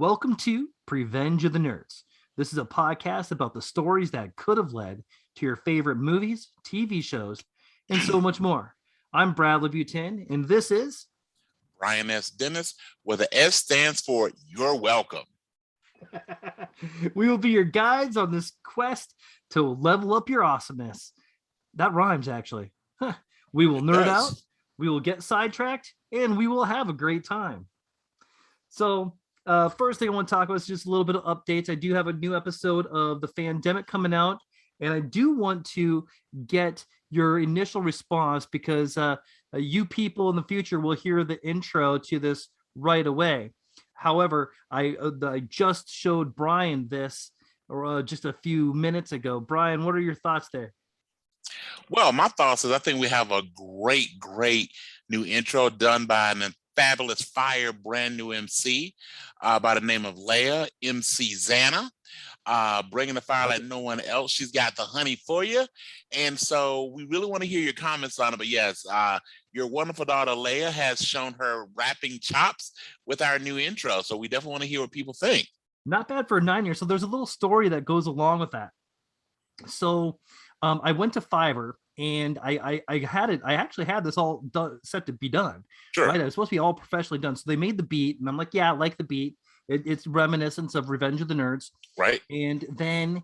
Welcome to Revenge of the Nerds. This is a podcast about the stories that could have led to your favorite movies, TV shows, and so much more. I'm Bradley Pvotn, and this is Brian S. Dennis, where the S stands for You're Welcome. We will be your guides on this quest to level up your awesomeness. That rhymes, actually. We will nerd out, we will get sidetracked, and we will have a great time. So, first thing I want to talk about is just a little bit of updates. I do have a new episode of The Fandemic coming out, and I do want to get your initial response because you people in the future will hear the intro to this right away. However, I just showed Brian this just a few minutes ago. Brian, what are your thoughts there? Well, my thoughts is I think we have a great new intro done by an fabulous fire brand new MC by the name of Leia, MC Zana. Bringing the fire like no one else. She's got the honey for you. And so we really want to hear your comments on it. But yes, your wonderful daughter Leia has shown her rapping chops with our new intro. So we definitely want to hear what people think. Not bad for a 9-year. So there's a little story that goes along with that. So I went to Fiverr and I actually had this all set to be done. Sure. Right? It was supposed to be all professionally done. So they made the beat and I'm like, yeah, I like the beat. It's reminiscence of Revenge of the Nerds. Right. And then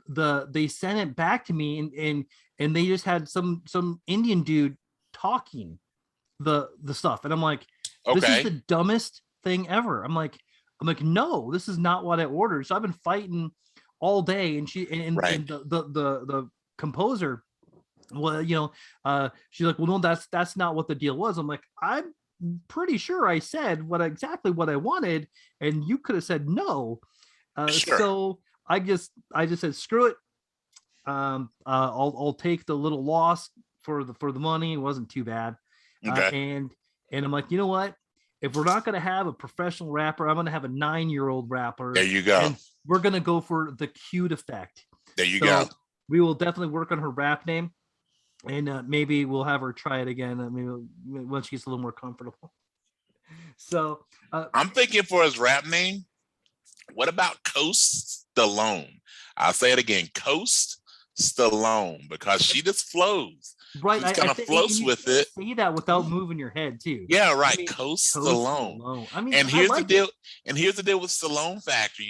they sent it back to me and they just had some Indian dude talking the stuff. And I'm like, this is the dumbest thing ever. I'm like, no, this is not what I ordered. So I've been fighting all day. And the composer, well, she's like, well, no, that's not what the deal was. I'm like, I'm pretty sure I said exactly what I wanted, and you could have said no. Sure. So I just said screw it. I'll take the little loss for the money. It wasn't too bad. Okay. And I'm like, you know what? If we're not going to have a professional rapper, I'm going to have a 9-year-old rapper. There you go. And we're going to go for the cute effect. There you go. We will definitely work on her rap name. And maybe we'll have her try it again. Maybe once she gets a little more comfortable. So I'm thinking for his rap name, what about Coast Stallone? I'll say it again, Coast Stallone, because she just flows. Right, she kind of floats with it. Say that without moving your head too. Yeah, right. I mean, Coast Stallone. I mean, and here's the deal. And here's the deal with Stallone Factor.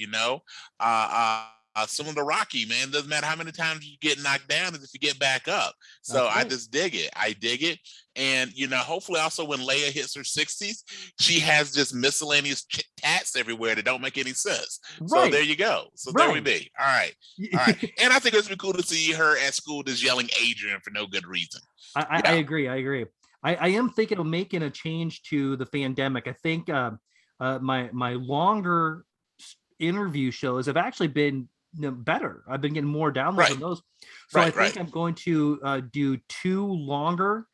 Some of the Rocky, man, doesn't matter how many times you get knocked down as if you get back up. So right. I just dig it. I dig it. And, hopefully also when Leia hits her 60s, she has just miscellaneous tats everywhere that don't make any sense. Right. So there you go. So there we be. All right. All right. And I think it's be cool to see her at school just yelling Adrian for no good reason. I agree. I am thinking of making a change to the Fandemic. I think my longer interview shows have actually been better. I've been getting more downloads on those. So I think I'm going to do 2 longer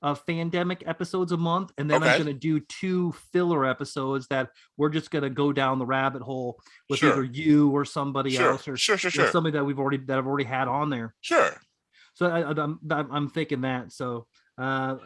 Fandemic episodes a month, and then I'm going to do 2 filler episodes that we're just going to go down the rabbit hole with either you or somebody else or somebody that I've already had on there. Sure. So I'm thinking that. So the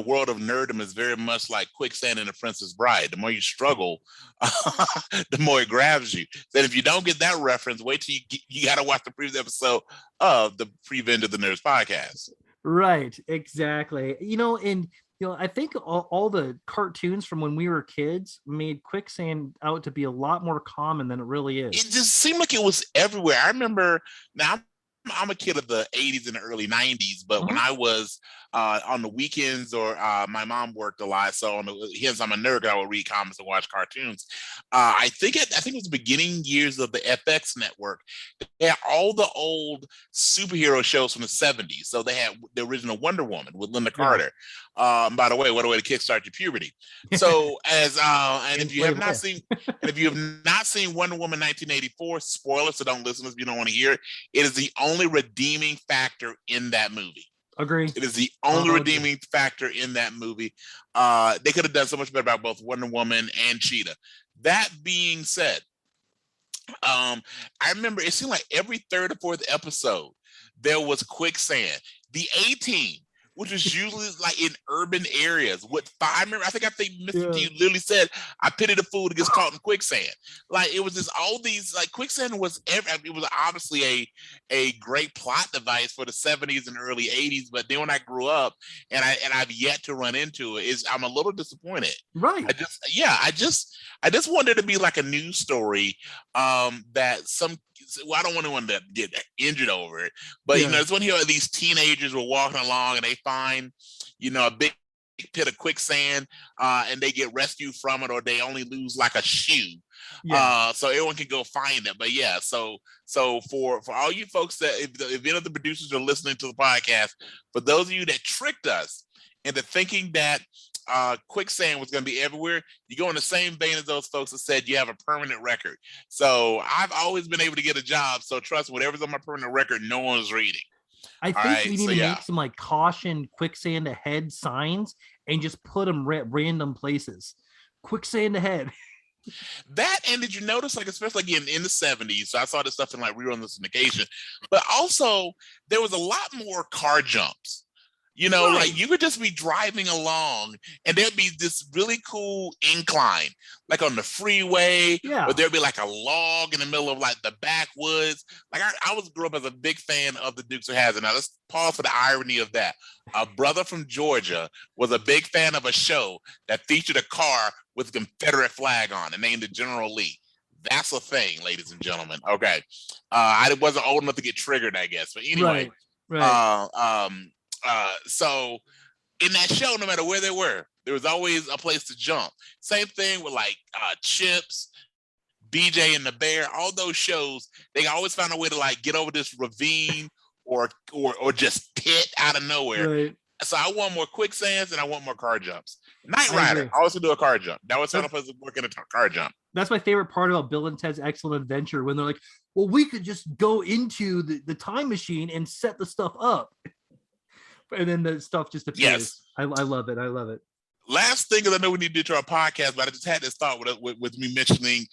world of nerddom is very much like quicksand in The Princess Bride. The more you struggle, the more it grabs you. Then if you don't get that reference, wait till you got to watch the previous episode of the Revenge of the Nerds podcast. Right, exactly. I think all the cartoons from when we were kids made quicksand out to be a lot more common than it really is. It just seemed like it was everywhere. I remember now. I'm a kid of the 80s and the early 90s, but when I was on the weekends or my mom worked a lot, so hence I'm a nerd. I would read comics and watch cartoons. I think it was the beginning years of the FX network. They had all the old superhero shows from the 70s. So they had the original Wonder Woman with Linda Carter. By the way, what a way to kickstart your puberty. So if you have not seen Wonder Woman 1984, spoilers, so don't listen if you don't want to hear it. It is the only redeeming factor in that movie. Agree. It is the only redeeming factor in that movie. They could have done so much better about both Wonder Woman and Cheetah. That being said, I remember it seemed like every third or fourth episode there was quicksand. The A-Team which is usually like in urban areas. I think Mr. T Yeah. literally said, "I pity the fool that gets caught in quicksand." Like it was just all these like quicksand was it was obviously a great plot device for the 70s and early 80s. But then when I grew up and I've yet to run into it, I'm a little disappointed. Right. I just wanted it to be like a news story that I don't want anyone to get injured over it, but Yeah. it's when these teenagers were walking along and they find, a big pit of quicksand, and they get rescued from it, or they only lose like a shoe, Yeah. so everyone can go find it. But yeah, so for all you folks that if any of the producers are listening to the podcast, for those of you that tricked us into thinking that quicksand was going to be everywhere, you go in the same vein as those folks that said you have a permanent record. So I've always been able to get a job, so trust whatever's on my permanent record, no one's reading. I All think right, we need so to yeah. make some like caution quicksand ahead signs and just put them random places. Quicksand ahead. That, and did you notice, like, especially again in the 70s, so I saw this stuff in like Rerun the Syndication, but also there was a lot more car jumps. Right. Like you could just be driving along and there'd be this really cool incline, like on the freeway, Yeah. or there'd be like a log in the middle of like the backwoods. Like I grew up as a big fan of the Dukes of Hazzard. Now let's pause for the irony of that. A brother from Georgia was a big fan of a show that featured a car with a Confederate flag on it, named the General Lee. That's a thing, ladies and gentlemen. Okay. I wasn't old enough to get triggered, I guess. But anyway, right. So in that show, no matter where they were, there was always a place to jump. Same thing with like Chips, BJ and the Bear, all those shows, they always found a way to like get over this ravine or just pit out of nowhere. Right. So I want more quicksands and I want more car jumps. Knight I Rider, agree. I also do a car jump. That was found a place to work in a car jump. That's my favorite part about Bill and Ted's Excellent Adventure, when they're like, well, we could just go into the time machine and set the stuff up. And then the stuff just appears. Yes. I love it. I love it. Last thing that I know we need to do to our podcast, but I just had this thought with me mentioning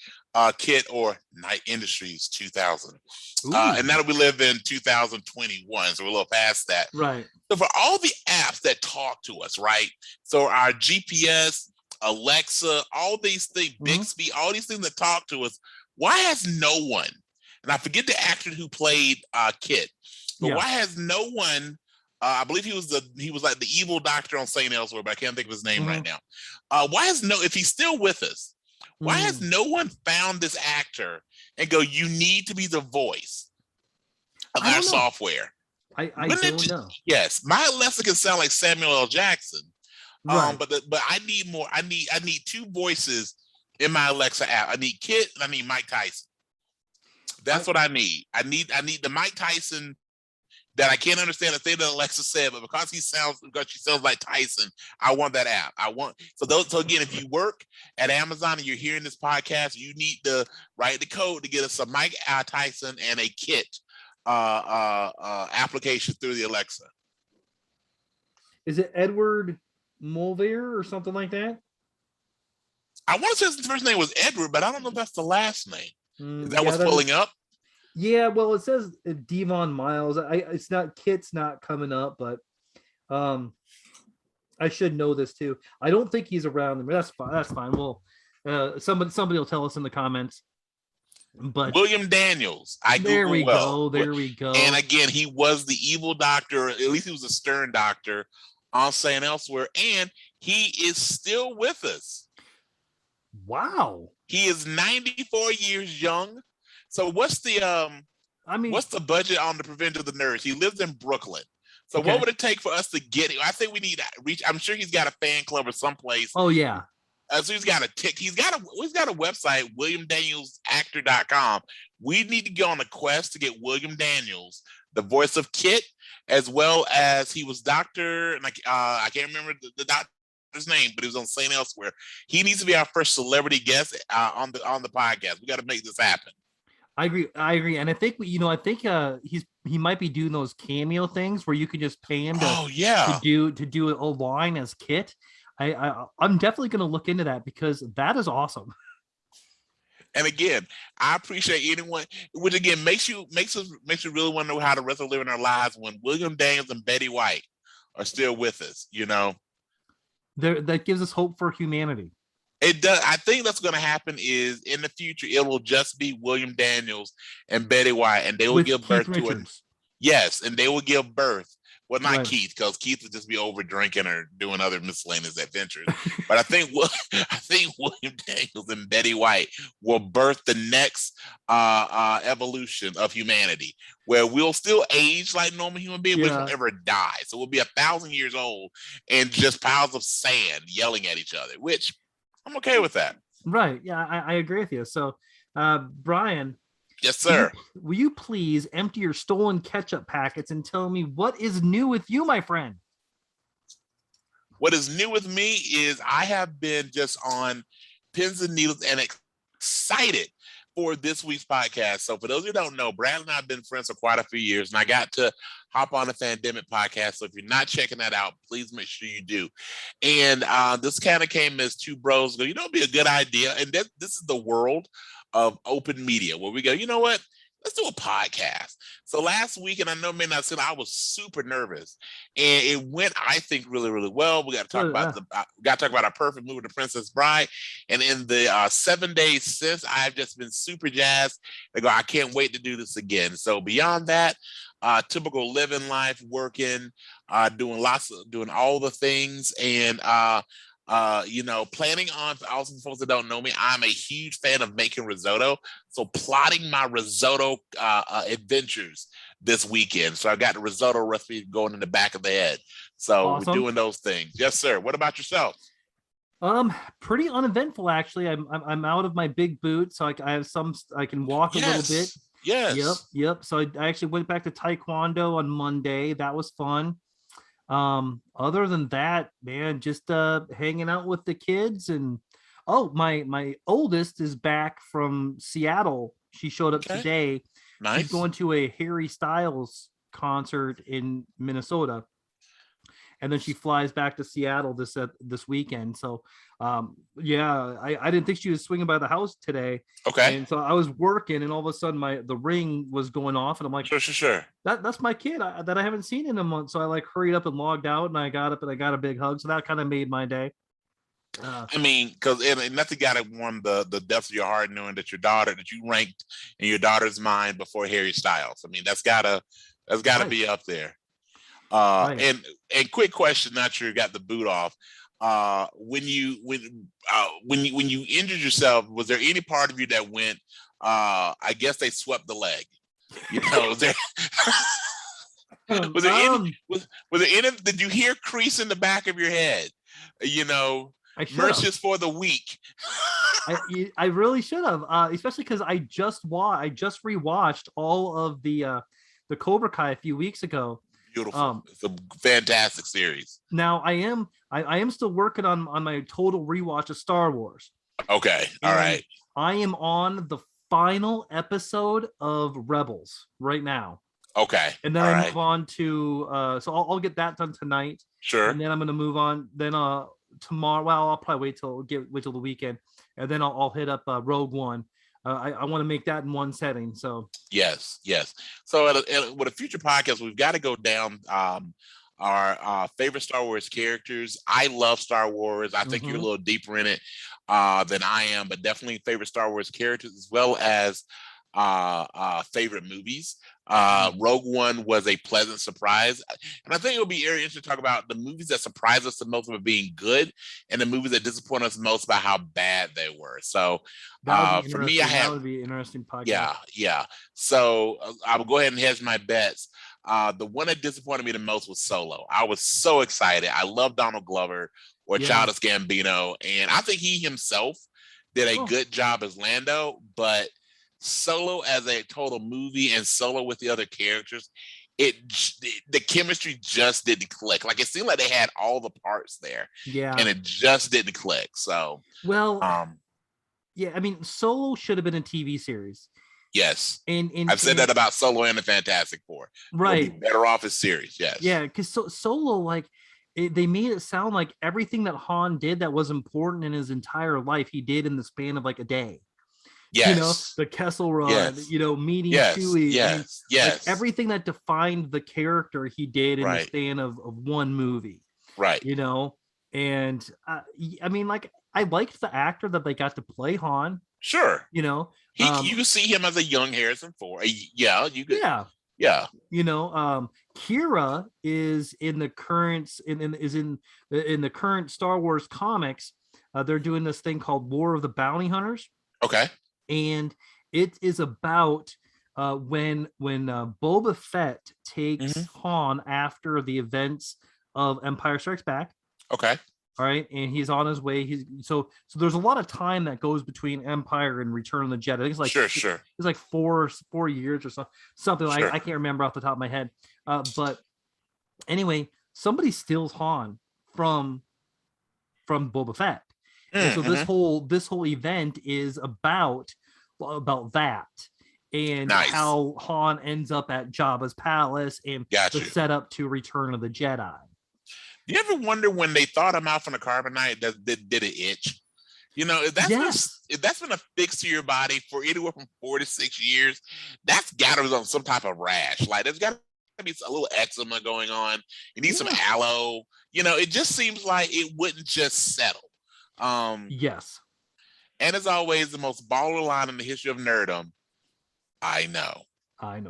KITT or Knight Industries 2000. And now that we live in 2021, so we're a little past that. Right. So for all the apps that talk to us, right? So our GPS, Alexa, all these things, Bixby, all these things that talk to us, why has no one, and I forget the actor who played KITT, but why has no one, I believe he was like the evil doctor on St. Elsewhere, but I can't think of his name right now. If he's still with us, why has no one found this actor and go, you need to be the voice of our software? I don't know. Yes, my Alexa can sound like Samuel L. Jackson. Right. But I need more. I need two voices in my Alexa app. I need KITT and I need Mike Tyson. That's what I need. I need the Mike Tyson that I can't understand the thing that Alexa said, but because she sounds like Tyson, I want that app. So again, if you work at Amazon and you're hearing this podcast, you need to write the code to get us a Mike Tyson and a KITT application through the Alexa. Is it Edward Mulvier or something like that? I want to say his first name was Edward, but I don't know if that's the last name. Is that what's pulling up? Yeah, well, it says Devon Miles. It's not KITT's not coming up, but I should know this too. I don't think he's around. That's fine. That's fine. Well, somebody will tell us in the comments. But William Daniels. There we go. And again, he was the evil doctor. At least he was a stern doctor on St. Elsewhere, and he is still with us. Wow. He is 94 years young. So what's the what's the budget on the Revenge of the Nerds? He lives in Brooklyn. So what would it take for us to get him? I think we need to reach. I'm sure he's got a fan club or someplace. Oh yeah. So he's got a website, WilliamDanielsActor.com. We need to go on a quest to get William Daniels, the voice of KITT, as well as he was Doctor, and I can't remember the doctor's name, but he was on St. Elsewhere. He needs to be our first celebrity guest on the podcast. We got to make this happen. I agree, and I think he might be doing those cameo things where you could just pay him to do a line as KITT. I'm definitely going to look into that because that is awesome. And again, I appreciate anyone, which again makes us really want to know how the rest of living our lives when William Daniels and Betty White are still with us, you know. That gives us hope for humanity. It does. I think that's going to happen is in the future, it will just be William Daniels and Betty White, and they will With give Keith birth to Richards. yes, and they will give birth. Well, not Right. Keith, because Keith would just be over drinking or doing other miscellaneous adventures. But I think I think William Daniels and Betty White will birth the next evolution of humanity, where we'll still age like normal human beings, but we won't ever die. So we'll be 1,000 years old and just piles of sand yelling at each other, which I'm okay with that. Right. Yeah, I agree with you. So, Brian. Yes, sir. Will you please empty your stolen ketchup packets and tell me what is new with you, my friend? What is new with me is I have been just on pins and needles and excited for this week's podcast. So for those who don't know, Brad and I have been friends for quite a few years, and I got to hop on the Fandemic podcast. So if you're not checking that out, please make sure you do. And this kind of came as two bros go, you know, it'd be a good idea. And this is the world of open media where we go, you know what? Let's do a podcast. So last week, and I know maybe not said I was super nervous, and it went, I think, really, really well. We got to talk about our perfect movie, The Princess Bride. And in the 7 days since, I've just been super jazzed. I go, I can't wait to do this again. So beyond that, typical living life, working, doing all the things, and you know, planning on, for all some folks that don't know me, I'm a huge fan of making risotto. So plotting my risotto adventures this weekend. So I got the risotto recipe going in the back of the head. So awesome. We're doing those things. Yes, sir. What about yourself? Pretty uneventful, actually. I'm out of my big boot, so I have some, I can walk a little bit. Yes. Yep. So I actually went back to Taekwondo on Monday. That was fun. Other than that, man, just hanging out with the kids. And my oldest is back from Seattle. She showed up today. Nice. She's going to a Harry Styles concert in Minnesota, and then she flies back to Seattle this weekend. So yeah, I didn't think she was swinging by the house today. Okay. And so I was working, and all of a sudden the ring was going off, and I'm like, sure. That's my kid that I haven't seen in a month. So I like hurried up and logged out, and I got up and I got a big hug. So that kind of made my day. I mean, because nothing got to warm the depths of your heart, knowing that that you ranked in your daughter's mind before Harry Styles. I mean, that's gotta be up there. And quick question, not sure you got the boot off. When you injured yourself, was there any part of you that went, I guess they swept the leg? You know, was there any, did you hear crease in the back of your head? You know, mercies for the weak. I really should have, especially because I just rewatched all of the Cobra Kai a few weeks ago. Beautiful. It's a fantastic series. Now I am still working on my total rewatch of Star Wars. Okay. All right. I am on the final episode of Rebels right now. Okay. And then I move on to so I'll get that done tonight. Sure. And then I'm gonna move on. Then tomorrow, well, I'll probably wait till the weekend, and then I'll hit up Rogue One. I want to make that in one setting. So yes. So with a future podcast, we've got to go down our favorite Star Wars characters. I love Star Wars. I think you're a little deeper in it than I am, but definitely favorite Star Wars characters as well as favorite movies. Rogue One was a pleasant surprise, and I think it'll be very interesting to talk about the movies that surprised us the most for being good and the movies that disappoint us most about how bad they were. So for me, that would be an interesting podcast. Yeah. So I'll go ahead and hedge my bets. The one that disappointed me the most was Solo. I was so excited. I love Donald Glover or Childish Gambino, and I think he himself did a good job as Lando, but Solo as a total movie and Solo with the other characters, the chemistry just didn't click. Like it seemed like they had all the parts there, and it just didn't click. So yeah, I mean, Solo should have been a TV series. Yes, and I've said that about Solo and the Fantastic Four. Right, we'll be better off as series. Yes, yeah, because Solo, like they made it sound like everything that Han did that was important in his entire life, he did in the span of like a day. Yes. the Kessel Run, Yes. meeting Yes. Chewie. I mean, Yes. like Yes. everything that defined the character he did in the Right. span of one movie, Right. you know. And I mean, like, I liked the actor that they got to play Han, Sure. you know. You can see him as a young Harrison Ford. Yeah, you could. Yeah, Yeah. Kira is in the current in the current Star Wars comics. They're doing this thing called War of the Bounty Hunters, Okay. and it is about when Boba Fett takes Hmm. Han after the events of Empire Strikes Back. Okay. All right, and he's on his way. He's so there's a lot of time that goes between Empire and Return of the Jedi. I think it's like Sure. Sure. it's like four years or something like, Sure. I can't remember off the top of my head. But anyway, somebody steals Han from Boba Fett, and so Mm-hmm. this whole event is about that, and Nice. how Han ends up at Jabba's palace, and Got the you. setup to Return of the Jedi. You ever wonder when they thought him out from the carbonite, did it itch? If that's been affixed to your body for anywhere from 4 to 6 years, that's got to be on some type of rash. Like there's got to be a little eczema going on. You need some aloe. It just seems like it wouldn't just settle. Yes. And as always, the most baller line in the history of nerdom. I know.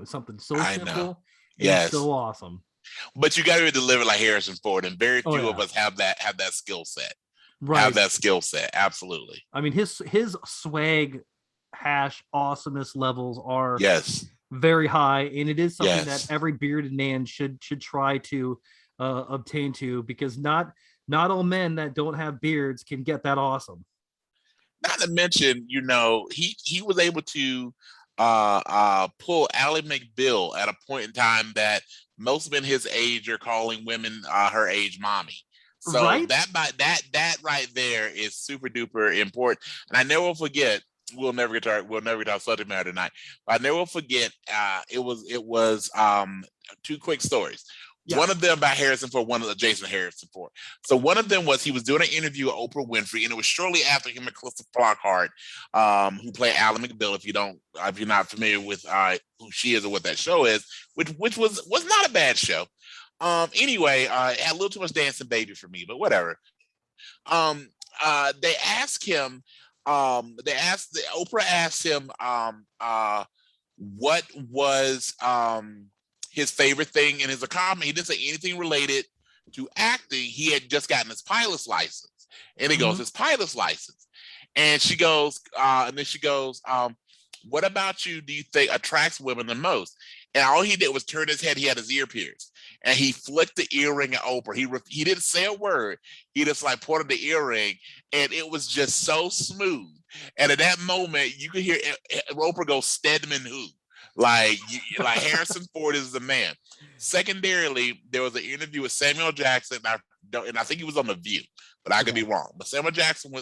Something so I simple know. and Yes. so awesome. But you got to deliver like Harrison Ford, and very few of yeah. us have that skill set. Right. Have that skill set. Absolutely. I mean, his swag hash awesomeness levels are Yes. very high, and it is something Yes. that every bearded man should try to obtain to, because not all men that don't have beards can get that awesome. Not to mention, he was able to pull Ally McBeal at a point in time that most men his age are calling women her age mommy. So Right? that right there is super duper important. And I never will forget. We'll never get to our subject matter tonight. But I never will forget. It was two quick stories. Yeah. One of them by Harrison Ford, one of the Jason Harrison Ford. So one of them was he was doing an interview with Oprah Winfrey, and it was shortly after him and Calista Flockhart, who played Ally McBeal. If you're not familiar with who she is or what that show is, which was not a bad show. Anyway, it had a little too much dancing baby for me, but whatever. They asked him. Oprah asked him what was his favorite thing in his accomplishment. He didn't say anything related to acting. He had just gotten his pilot's license, and he goes, his pilot's license, and she goes, what about you do you think attracts women the most? And all he did was turn his head. He had his ear pierced, and he flicked the earring at Oprah. He didn't say a word. He just like pointed the earring, and it was just so smooth. And at that moment, you could hear Oprah go, "Stedman who?" Like Harrison Ford is the man. Secondarily, there was an interview with Samuel Jackson, and I think he was on The View, but I could be wrong. But Samuel Jackson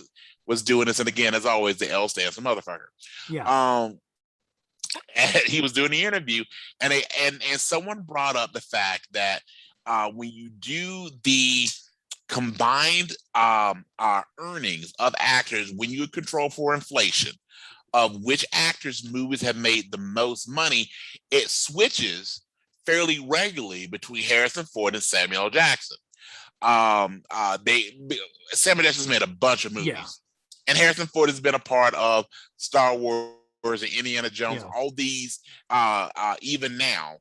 was doing this, and again, as always, the L stands for motherfucker. Yeah. And he was doing the interview, and someone brought up the fact that when you do the combined earnings of actors, when you control for inflation of which actors' movies have made the most money, it switches fairly regularly between Harrison Ford and Samuel Jackson. Samuel Jackson's made a bunch of movies, and Harrison Ford has been a part of Star Wars and Indiana Jones, all these, even now,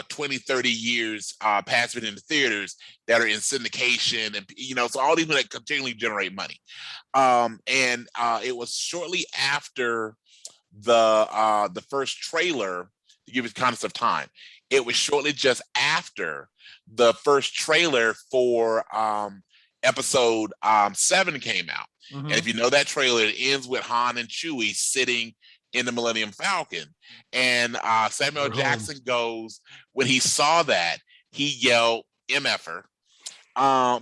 20, 30 years past it in the theaters that are in syndication, and so all these that continually generate money. And it was shortly after the first trailer, to give you context of time. It was shortly just after the first trailer for episode 7 came out. And if you know that trailer, it ends with Han and Chewie sitting in the Millennium Falcon. And Samuel Jackson goes, when he saw that, he yelled MFer,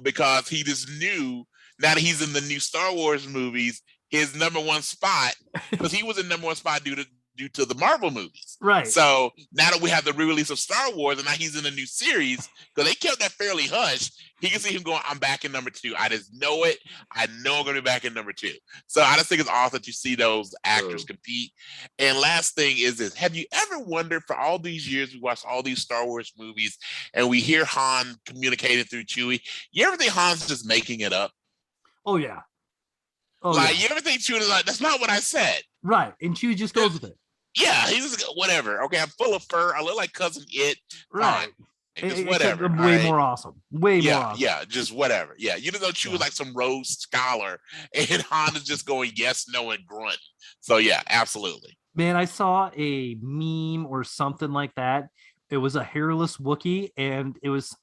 because he just knew now that he's in the new Star Wars movies, his number one spot, because he was in number one spot due to due to the Marvel movies. Right. So now that we have the re-release of Star Wars and now he's in a new series, because they kept that fairly hush, he can see him going, I'm back in number 2. I just know it. I know I'm going to be back in number 2. So I just think it's awesome to see those actors compete. And last thing is this. Have you ever wondered, for all these years, we watched all these Star Wars movies and we hear Han communicating through Chewie. You ever think Han's just making it up? Oh, yeah. Oh, like, yeah. You ever think Chewie's like, that's not what I said. Right. And Chewie just goes with it. Yeah, he's just, whatever. Okay, I'm full of fur. I look like Cousin It. Right. Just whatever. Way more awesome. Way more awesome. Yeah, just whatever. Yeah, you know, Chewie was like some Rhodes Scholar, and Han is just going yes, no, and grunt. So yeah, absolutely. Man, I saw a meme or something like that. It was a hairless Wookiee, and it was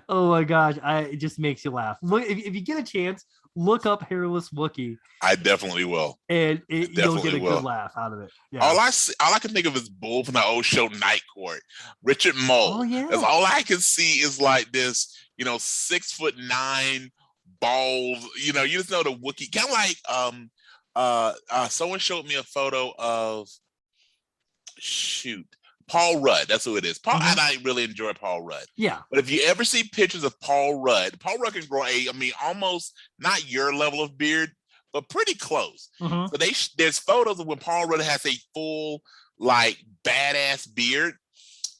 oh my gosh, it just makes you laugh. Look, if you get a chance, look up hairless Wookiee. I definitely will, and you'll get a good laugh out of it. Yeah. All I can think of is Bull from the old show Night Court, Richard Moll. Oh yeah, that's all I can see is like this, 6'9" bald. You just know the Wookiee, kind of like someone showed me a photo of Paul Rudd. That's who it is. Paul, and I really enjoy Paul Rudd. Yeah. But if you ever see pictures of Paul Rudd can grow almost not your level of beard, but pretty close. So there's photos of when Paul Rudd has a full, like, badass beard,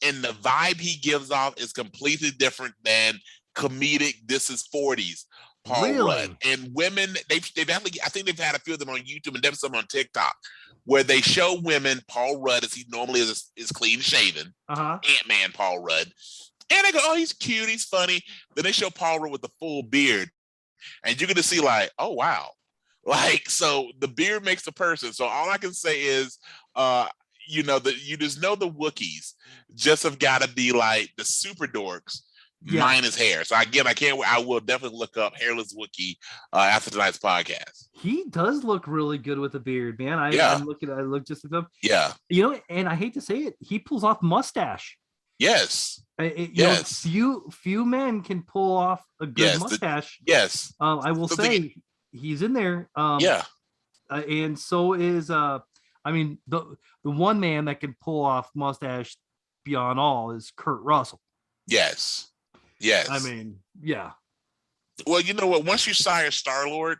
and the vibe he gives off is completely different than comedic, this is 40s Paul Rudd. And women, they've actually, I think they've had a few of them on YouTube and then some on TikTok, where they show women Paul Rudd as he normally is clean shaven, Ant-Man Paul Rudd, and they go, oh, he's cute, he's funny. Then they show Paul Rudd with the full beard, and you're gonna see like, oh wow, like, so the beard makes the person. So all I can say is, you just know the Wookiees just have got to be like the super dorks. Yeah. Minus hair. So again, I will definitely look up hairless Wookiee after tonight's podcast. He does look really good with a beard, man. I look just at him. Yeah. And I hate to say it, he pulls off mustache. Yes. Few men can pull off a good mustache. Yes. I will say he's in there. And so is the one man that can pull off mustache beyond all is Kurt Russell. Yes. Yeah. Well, you know what? Once you sire Star-Lord,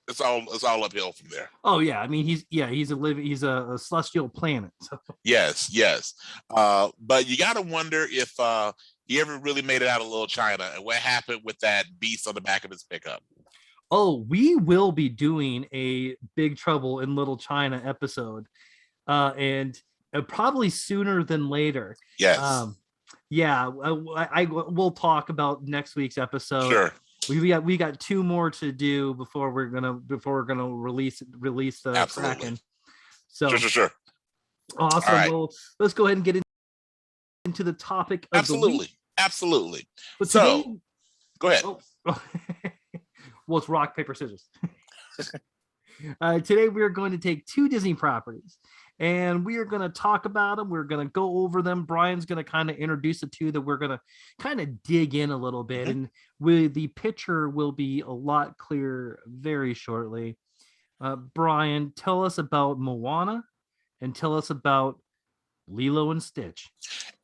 it's all uphill from there. Oh yeah, he's a celestial planet. So. Yes. But you got to wonder if he ever really made it out of Little China, and what happened with that beast on the back of his pickup. Oh, we will be doing a Big Trouble in Little China episode, and probably sooner than later. Yes. We'll talk about next week's episode. Sure. We got 2 more to do before we're gonna release the Kraken. So sure. Awesome. Right. Well, let's go ahead and get into the topic of the week. Absolutely. But today, go ahead. Well, it's rock, paper, scissors. Today we're going to take 2 Disney properties. And we are going to talk about them. We're going to go over them. Brian's going to kind of introduce the 2 that we're going to kind of dig in a little bit. And the picture will be a lot clearer very shortly. Brian, tell us about Moana and tell us about Lilo and Stitch.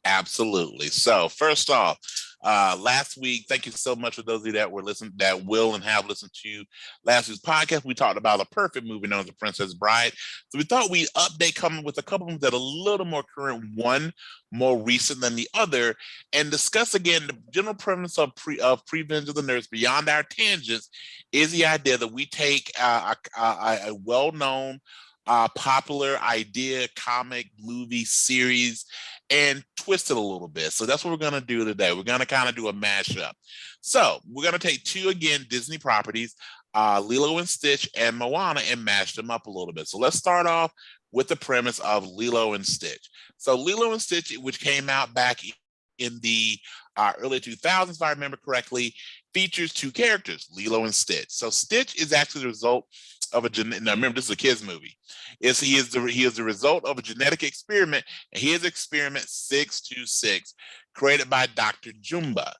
Absolutely. So first off, last week, thank you so much for those of you that will and have listened to last week's podcast. We talked about a perfect movie known as The Princess Bride. So we thought we'd update, coming with a couple of them that are a little more current, one more recent than the other, and discuss again the general premise of Revenge of the Nerds beyond our tangents is the idea that we take a well-known popular idea, comic, movie, series, and twist it a little bit. So that's what we're going to do today. We're going to kind of do a mashup. So we're going to take 2, again, Disney properties, Lilo and Stitch and Moana, and mash them up a little bit. So let's start off with the premise of Lilo and Stitch. So Lilo and Stitch, which came out back in the early 2000s, if I remember correctly, features 2 characters, Lilo and Stitch. So Stitch is actually the result of now remember, this is a kids movie. He is the result of a genetic experiment, and his experiment 626, created by Dr. Jumba.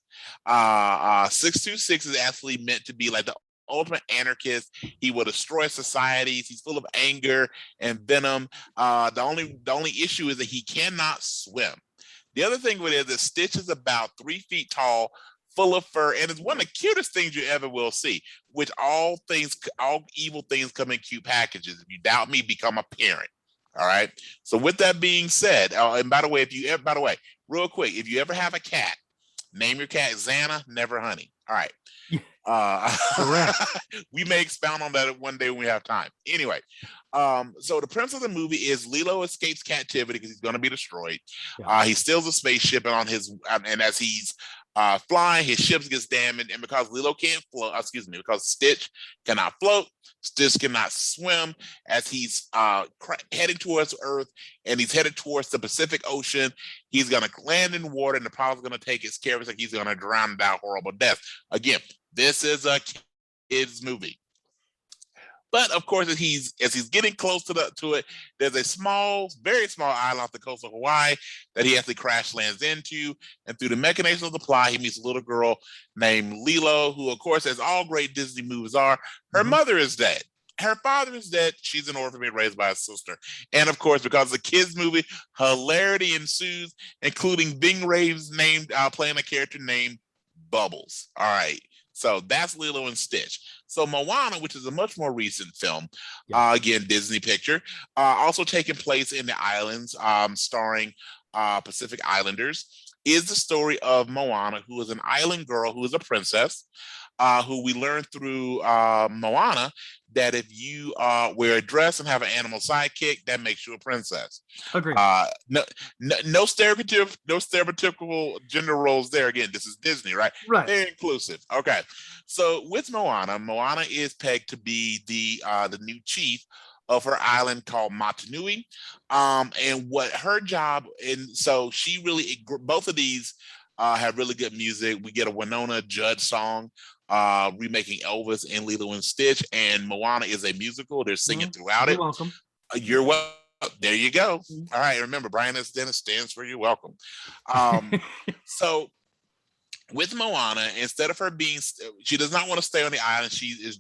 626 is actually meant to be like the ultimate anarchist. He will destroy societies. He's full of anger and venom. The only issue is that he cannot swim. The other thing with it is that Stitch is about 3 feet tall, full of fur, and it's one of the cutest things you ever will see. Which all evil things come in cute packages. If you doubt me, become a parent. All right. So with that being said, and by the way, real quick, if you ever have a cat, name your cat Xana, never Honey. All right. We may expound on that one day when we have time. Anyway, so the premise of the movie is Lilo escapes captivity because he's going to be destroyed. He steals a spaceship, and as he's flying, his ship gets damaged, and because Lilo can't float, because Stitch cannot float, Stitch cannot swim. As he's heading towards Earth, and he's headed towards the Pacific Ocean, he's going to land in water, and the pilot's going to take his care of it. He's going to drown and die a horrible death. Again, this is a kids movie. But of course, as he's getting close to it, there's a very small island off the coast of Hawaii that he actually crash lands into. And through the machinations of the plot, he meets a little girl named Lilo, who, of course, as all great Disney movies are, her mother is dead. Her father is dead. She's an orphan being raised by a sister. And of course, because it's a kids movie, hilarity ensues, including Ving Rhames playing a character named Bubbles. All right. So that's Lilo and Stitch. So Moana, which is a much more recent film, again, Disney picture, also taking place in the islands, starring Pacific Islanders, is the story of Moana, who is an island girl who is a princess, who we learn through Moana that if you wear a dress and have an animal sidekick, that makes you a princess. Agreed. No stereotypical gender roles there. Again, this is Disney, right? Right. Very inclusive. Okay. So with Moana is pegged to be the new chief of her island called Motunui. And what her job, and so she really, both of these have really good music. We get a Winona Judd song remaking Elvis and Lilo and Stitch, and Moana is a musical. They're singing throughout it. Welcome. You're welcome. There you go. All right. Remember, Brian S. Dennis stands for you're welcome. So with Moana, instead of her she does not want to stay on the island. She's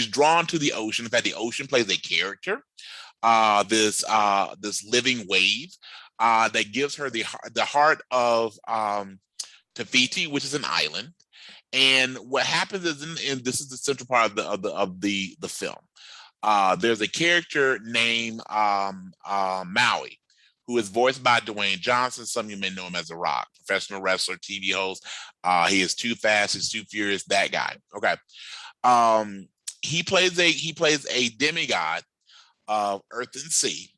drawn to the ocean. In fact, the ocean plays a character, this living wave that gives her the heart of Tafiti, which is an island. And what happens is, and this is the central part of the film. There's a character named Maui, who is voiced by Dwayne Johnson. Some of you may know him as The Rock, professional wrestler, TV host. He is Too Fast, he's Too Furious, that guy. Okay. He plays a demigod of Earth and Sea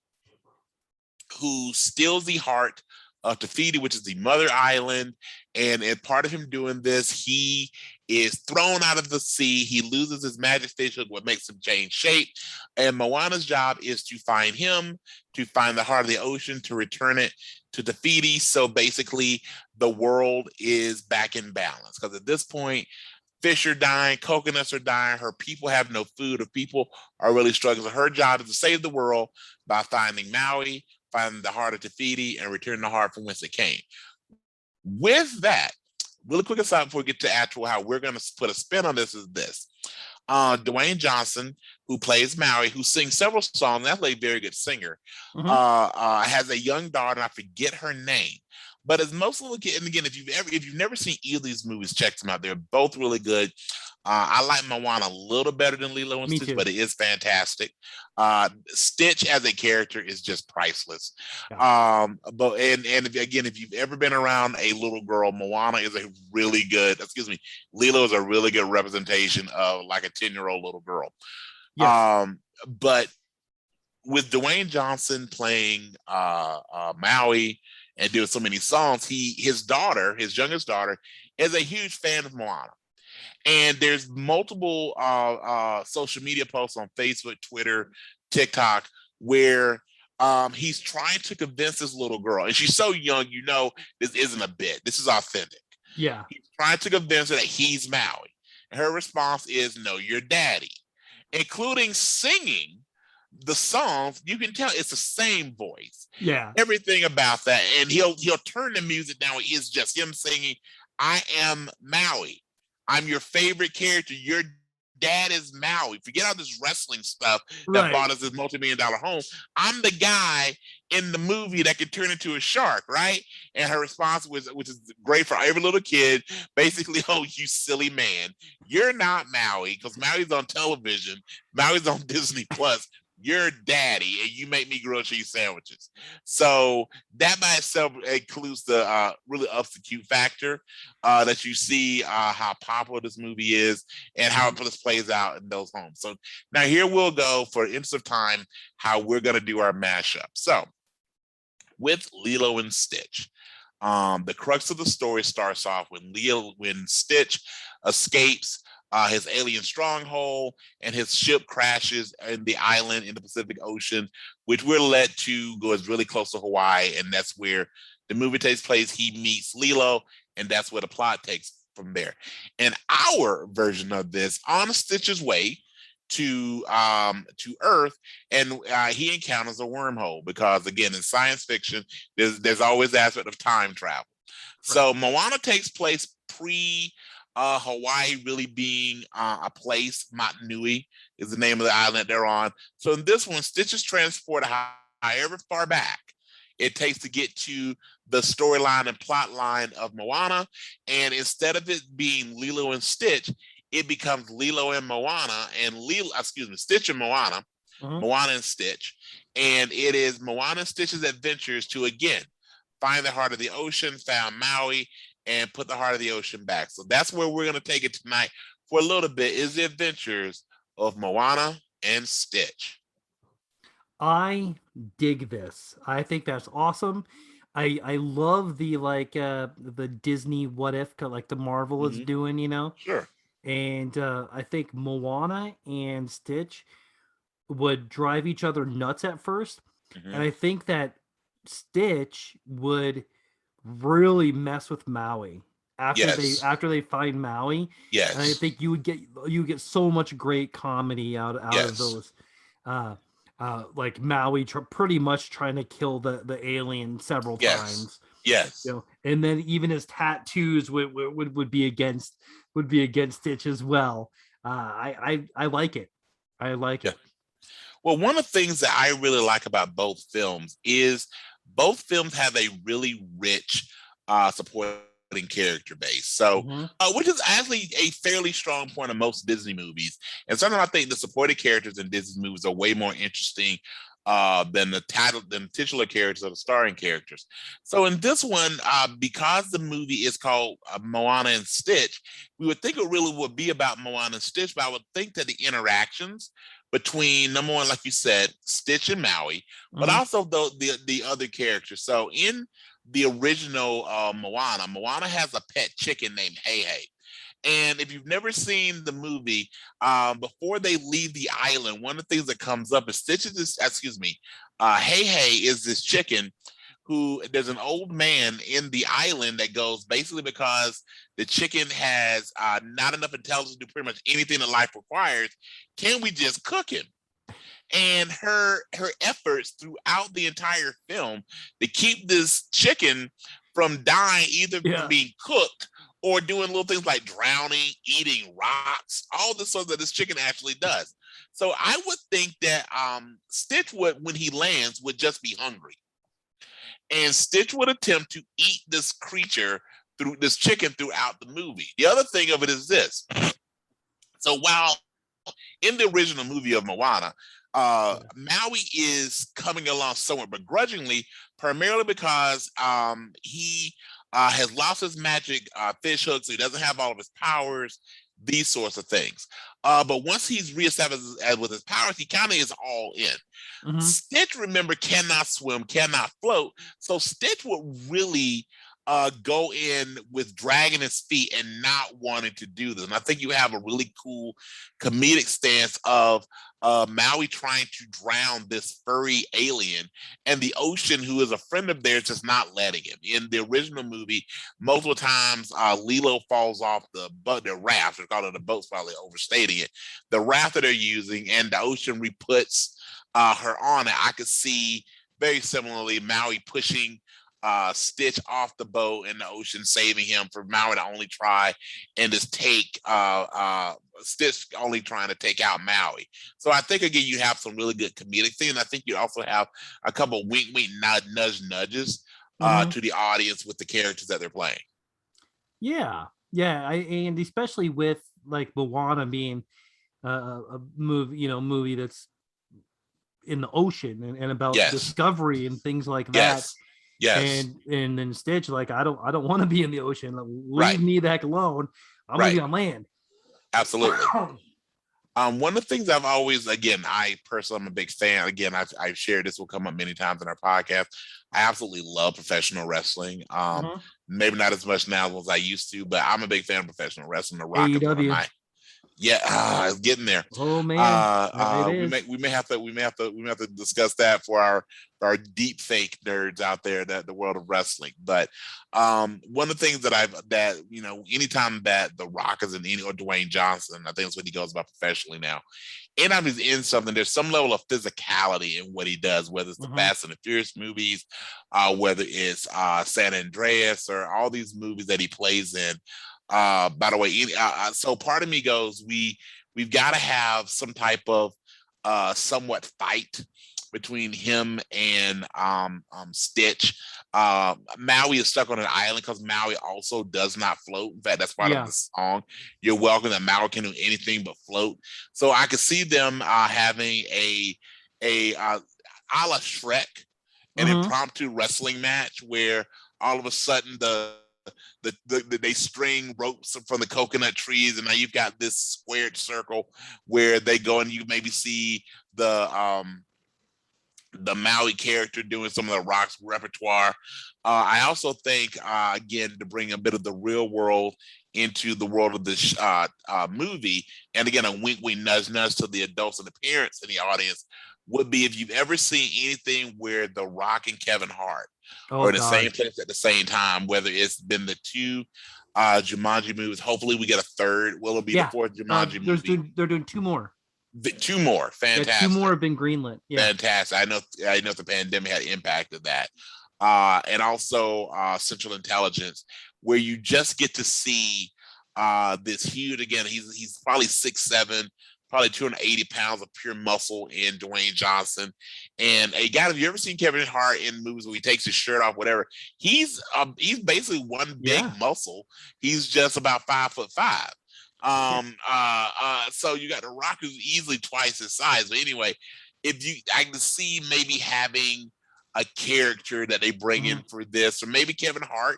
who steals the heart of Tafiti, which is the mother island. And as part of him doing this, he is thrown out of the sea. He loses his magic fish hook, what makes him change shape. And Moana's job is to find him, to find the heart of the ocean, to return it to Tafiti. So basically, the world is back in balance. Because at this point, fish are dying, coconuts are dying, her people have no food, her people are really struggling. So her job is to save the world by finding Maui, finding the heart of Tafiti, and returning the heart from whence it came. With that, really quick aside before we get to actual how we're going to put a spin on this is this. Dwayne Johnson, who plays Maui, who sings several songs, that's a very good singer, has a young daughter, and I forget her name. But it's mostly, and again, if you've never seen either of these movies, check them out. They're both really good. I like Moana a little better than Lilo and Stitch, but it is fantastic. Stitch as a character is just priceless. Yeah. If you've ever been around a little girl, Moana is a really good. Lilo is a really good representation of like a 10-year-old little girl. Yes. But with Dwayne Johnson playing Maui and doing so many songs, his youngest daughter, is a huge fan of Moana. And there's multiple social media posts on Facebook, Twitter, TikTok, where he's trying to convince this little girl, and she's so young, this isn't a bit. This is authentic. Yeah. He's trying to convince her that he's Maui. And her response is, no, you're daddy, including singing the songs. You can tell it's the same voice. Yeah. Everything about that. And he'll turn the music down. It's just him singing, I am Maui. I'm your favorite character. You're dad is Maui. Forget all this wrestling stuff that Right. bought us this multi-million-dollar home. I'm the guy in the movie that could turn into a shark, right? And her response was, which is great for every little kid, basically, oh, you silly man. You're not Maui, because Maui's on television. Maui's on Disney Plus. You're daddy, and you make me grocery sandwiches. So that by itself includes the really ups the cute factor that you see how popular this movie is and how this plays out in those homes. So now here we'll go for interest of time how we're going to do our mashup. So with Lilo and Stitch, the crux of the story starts off when Stitch escapes his alien stronghold and his ship crashes in the island in the Pacific Ocean, which we're led to go is really close to Hawaii, and that's where the movie takes place. He meets Lilo, and that's where the plot takes from there. And our version of this, on Stitch's way to Earth, and he encounters a wormhole because, again, in science fiction, there's always the aspect of time travel. So Moana takes place pre Hawaii really being a place. Motunui is the name of the island that they're on. So in this one, Stitch is transported however far back it takes to get to the storyline and plot line of Moana. And instead of it being Lilo and Stitch, it becomes Lilo and Moana and Stitch and Moana, Moana and Stitch. And it is Moana and Stitch's adventures to, again, find the heart of the ocean, found Maui, and put the heart of the ocean back. So that's where we're going to take it tonight for a little bit, is the adventures of Moana and Stitch. I dig this. I think that's awesome. I love the Disney what if, like the Marvel is doing, you know. Sure. And I think Moana and Stitch would drive each other nuts at first, and I think that Stitch would really mess with Maui after they find Maui. Yes. And I think you would get so much great comedy out of those. Like Maui pretty much trying to kill the alien several times. Yes. You know, and then even his tattoos would be against Stitch as well. I like it. I like it. Well, one of the things that I really like about both films is both films have a really rich supporting character base. So, which is actually a fairly strong point of most Disney movies. And sometimes I think the supporting characters in Disney movies are way more interesting than the titular characters or the starring characters. So in this one, because the movie is called Moana and Stitch, we would think it really would be about Moana and Stitch, but I would think that the interactions between, number one, like you said, Stitch and Maui, but also the other characters. So in the original Moana has a pet chicken named Hey Hey. And if you've never seen the movie, before they leave the island, one of the things that comes up is Hey Hey is this chicken who, there's an old man in the island that goes, basically because the chicken has not enough intelligence to do pretty much anything that life requires, can we just cook him? And her efforts throughout the entire film to keep this chicken from dying, either from being cooked or doing little things like drowning, eating rocks, all the stuff that this chicken actually does. So I would think that Stitch would, when he lands, would just be hungry. And Stitch would attempt to eat this creature through this chicken throughout the movie. The other thing of it is this. So while in the original movie of Moana, Maui is coming along somewhat begrudgingly, primarily because he has lost his magic fish hook, so he doesn't have all of his powers, these sorts of things. But once he's reestablished with his powers, he kind of is all in. Stitch, remember, cannot swim, cannot float. So Stitch would really go in with dragging his feet and not wanting to do this. And I think you have a really cool comedic stance of Maui trying to drown this furry alien, and the ocean, who is a friend of theirs, just not letting him. In the original movie, multiple times Lilo falls off the raft. They're calling it a boat, probably overstating it. The raft that they're using, and the ocean re-puts her on it. I could see very similarly Maui pushing Stitch off the boat in the ocean, saving him, for Maui to only try and just take Stitch only trying to take out Maui. So I think again you have some really good comedic things. I think you also have a couple wink, wink, nudges to the audience with the characters that they're playing. Yeah, and especially with like Moana being a movie that's in the ocean and about Yes, discovery and things like that. yes, yes. And then Stitch, like, I don't want to be in the ocean. Like, Right, leave me the heck alone. I'm gonna right. be on land. Absolutely. One of the things I've always, again, I personally am a big fan. Again, I've shared this will come up many times in our podcast. I absolutely love professional wrestling. Maybe not as much now as I used to, but I'm a big fan of professional wrestling. The Rock is one of AEW. my it's getting there. Oh man, it we is. may have to discuss that for our deep fake nerds out there, that the world of wrestling. But one of the things that anytime that The Rock is in any, or Dwayne Johnson, I think that's what he goes about professionally now. Anytime he's in something, there's some level of physicality in what he does, whether it's the Fast and the Furious movies, whether it's San Andreas, or all these movies that he plays in. By the way, so part of me goes, we've got to have some type of somewhat fight between him and Stitch. Maui is stuck on an island because Maui also does not float. In fact, that's part of the song. You're welcome, that Maui can do anything but float. So I could see them having a la Shrek, an impromptu wrestling match where all of a sudden they string ropes from the coconut trees, and now you've got this squared circle where they go, and you maybe see the Maui character doing some of the Rock's repertoire. I also think, again, to bring a bit of the real world into the world of this movie, and again, a wink, wink, nudge, nudge to the adults and the parents in the audience, would be if you've ever seen anything where The Rock and Kevin Hart are in the same place at the same time, whether it's been the two Jumanji movies. Hopefully we get a third. Will it be the fourth Jumanji movie? They're doing two more. Two more. Fantastic. Yeah, two more have been greenlit. Yeah. Fantastic. I know the pandemic had impacted that. And also Central Intelligence, where you just get to see this huge, again, he's probably 6'7", probably 280 pounds of pure muscle in Dwayne Johnson. And a guy, have you ever seen Kevin Hart in movies where he takes his shirt off, whatever? He's basically one big muscle. He's just about 5'5". So you got The Rock, who's easily twice his size. But anyway, I can see maybe having a character that they bring in for this, or maybe Kevin Hart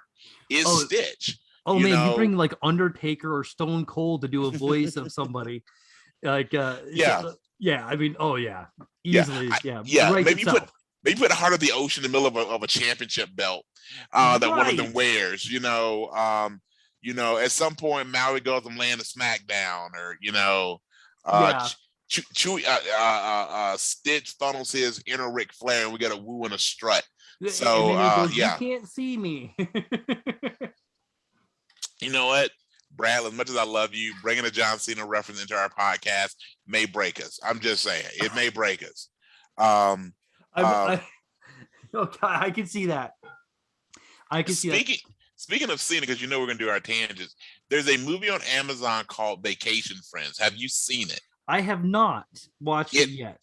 is Stitch. You bring like Undertaker or Stone Cold to do a voice of somebody. Like I mean, easily, maybe put Heart of the Ocean in the middle of a championship belt that one of them wears. At some point Maui goes and land a SmackDown, or Stitch funnels his inner Ric Flair, and we got a woo and a strut. So goes, you can't see me. You know what, Brad, as much as I love you, bringing a John Cena reference into our podcast may break us. I'm just saying, it may break us. I can see that. Speaking of Cena, because we're going to do our tangents, there's a movie on Amazon called Vacation Friends. Have you seen it? I have not watched it yet.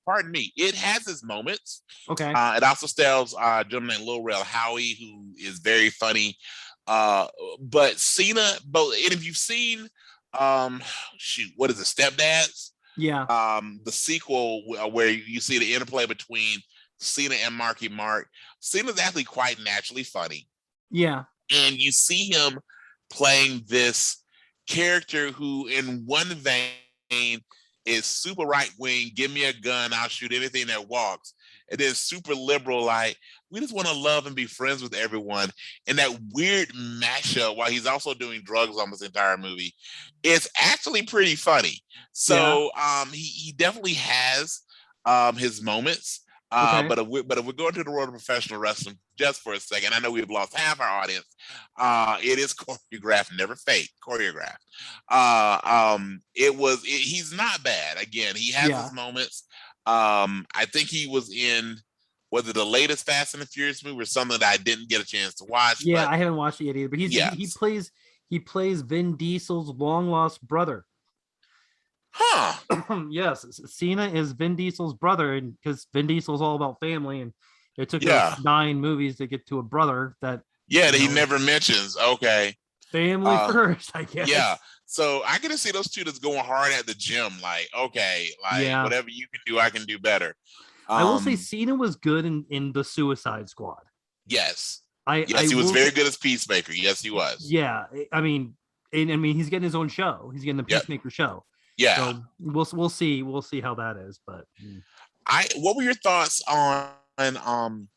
Pardon me. It has its moments. Okay. It also stars a gentleman named Lil Rel Howery, who is very funny. But Cena, and if you've seen, what is it, Stepdads? Yeah. The sequel where you see the interplay between Cena and Marky Mark. Cena's actually quite naturally funny. Yeah. And you see him playing this character who, in one vein, is super right wing, give me a gun, I'll shoot anything that walks. And then super liberal, like, we just want to love and be friends with everyone. And that weird mashup while he's also doing drugs on this entire movie, it's actually pretty funny. So he definitely has his moments. But if we're going to the world of professional wrestling just for a second, I know we've lost half our audience. It is choreographed, never fake, choreographed. He's not bad. Again, he has his moments. I think he was in was it the latest Fast and the Furious movie or something that I didn't get a chance to watch? Yeah, But I haven't watched it yet either. But yes. he plays Vin Diesel's long lost brother. Huh. Yes, Cena is Vin Diesel's brother, and because Vin Diesel's all about family, and it took us Yeah. 9 movies to get to a brother that Yeah, you that he know never mentions. Okay. family Uh first, I yeah. guess. So I get to see those two that's going hard at the gym. Like, okay, like Yeah, whatever you can do, I can do better. I will say Um, Cena was good in the Suicide Squad. yes. I Yes, he was will very say, good as Peacemaker. Yes, he was. yeah. I mean, and I mean, he's getting his own show. He's getting the Yep. Peacemaker show. Yeah. So we'll see how that is. But I what were your thoughts on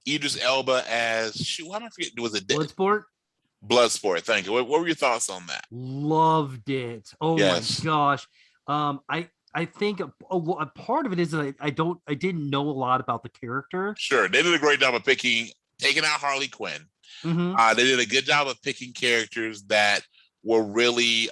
Idris Elba as shoot, why am I forgetting? Was it Bloodsport, Bloodsport? Thank you. What were your thoughts on that? loved it. Oh my Yes. gosh. I think a part of it is that I didn't know a lot about the character. Sure. They did a great job of taking out Harley Quinn. Mm-hmm. They did a good job of picking characters that were really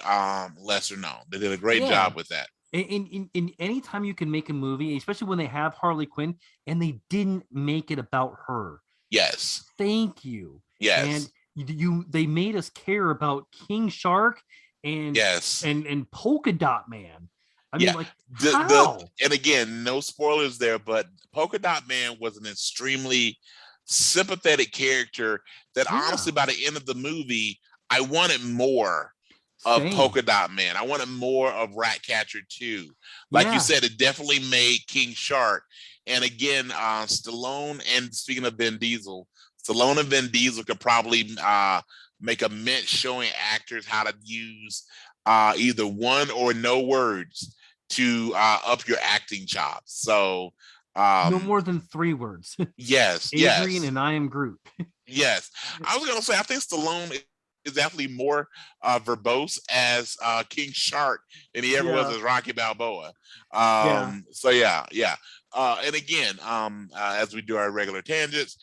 lesser known. They did a great Yeah. job with that. In any time you can make a movie, especially when they have Harley Quinn and they didn't make it about her. Yes. Thank you. And Yes. they made us care about King Shark and Yes. and Polka Dot Man. I mean, Yeah. like The how? and again, no spoilers there, but Polka Dot Man was an extremely sympathetic character that Yeah, honestly by the end of the movie, I wanted more of same. Polka Dot Man. I wanted more of Ratcatcher 2. Like you Yeah, said, it definitely made King Shark. And again, Stallone and speaking of Vin Diesel, Stallone and Vin Diesel could probably make a mint showing actors how to use either one or no words to up your acting chops. So no um, more than 3 words. yes, Adrian yes. and I am Groot. Yes, I was gonna say I think Stallone is definitely more verbose as King Shark than he ever was Yeah, as Rocky Balboa. yeah, So yeah, yeah. And again, as we do our regular tangents,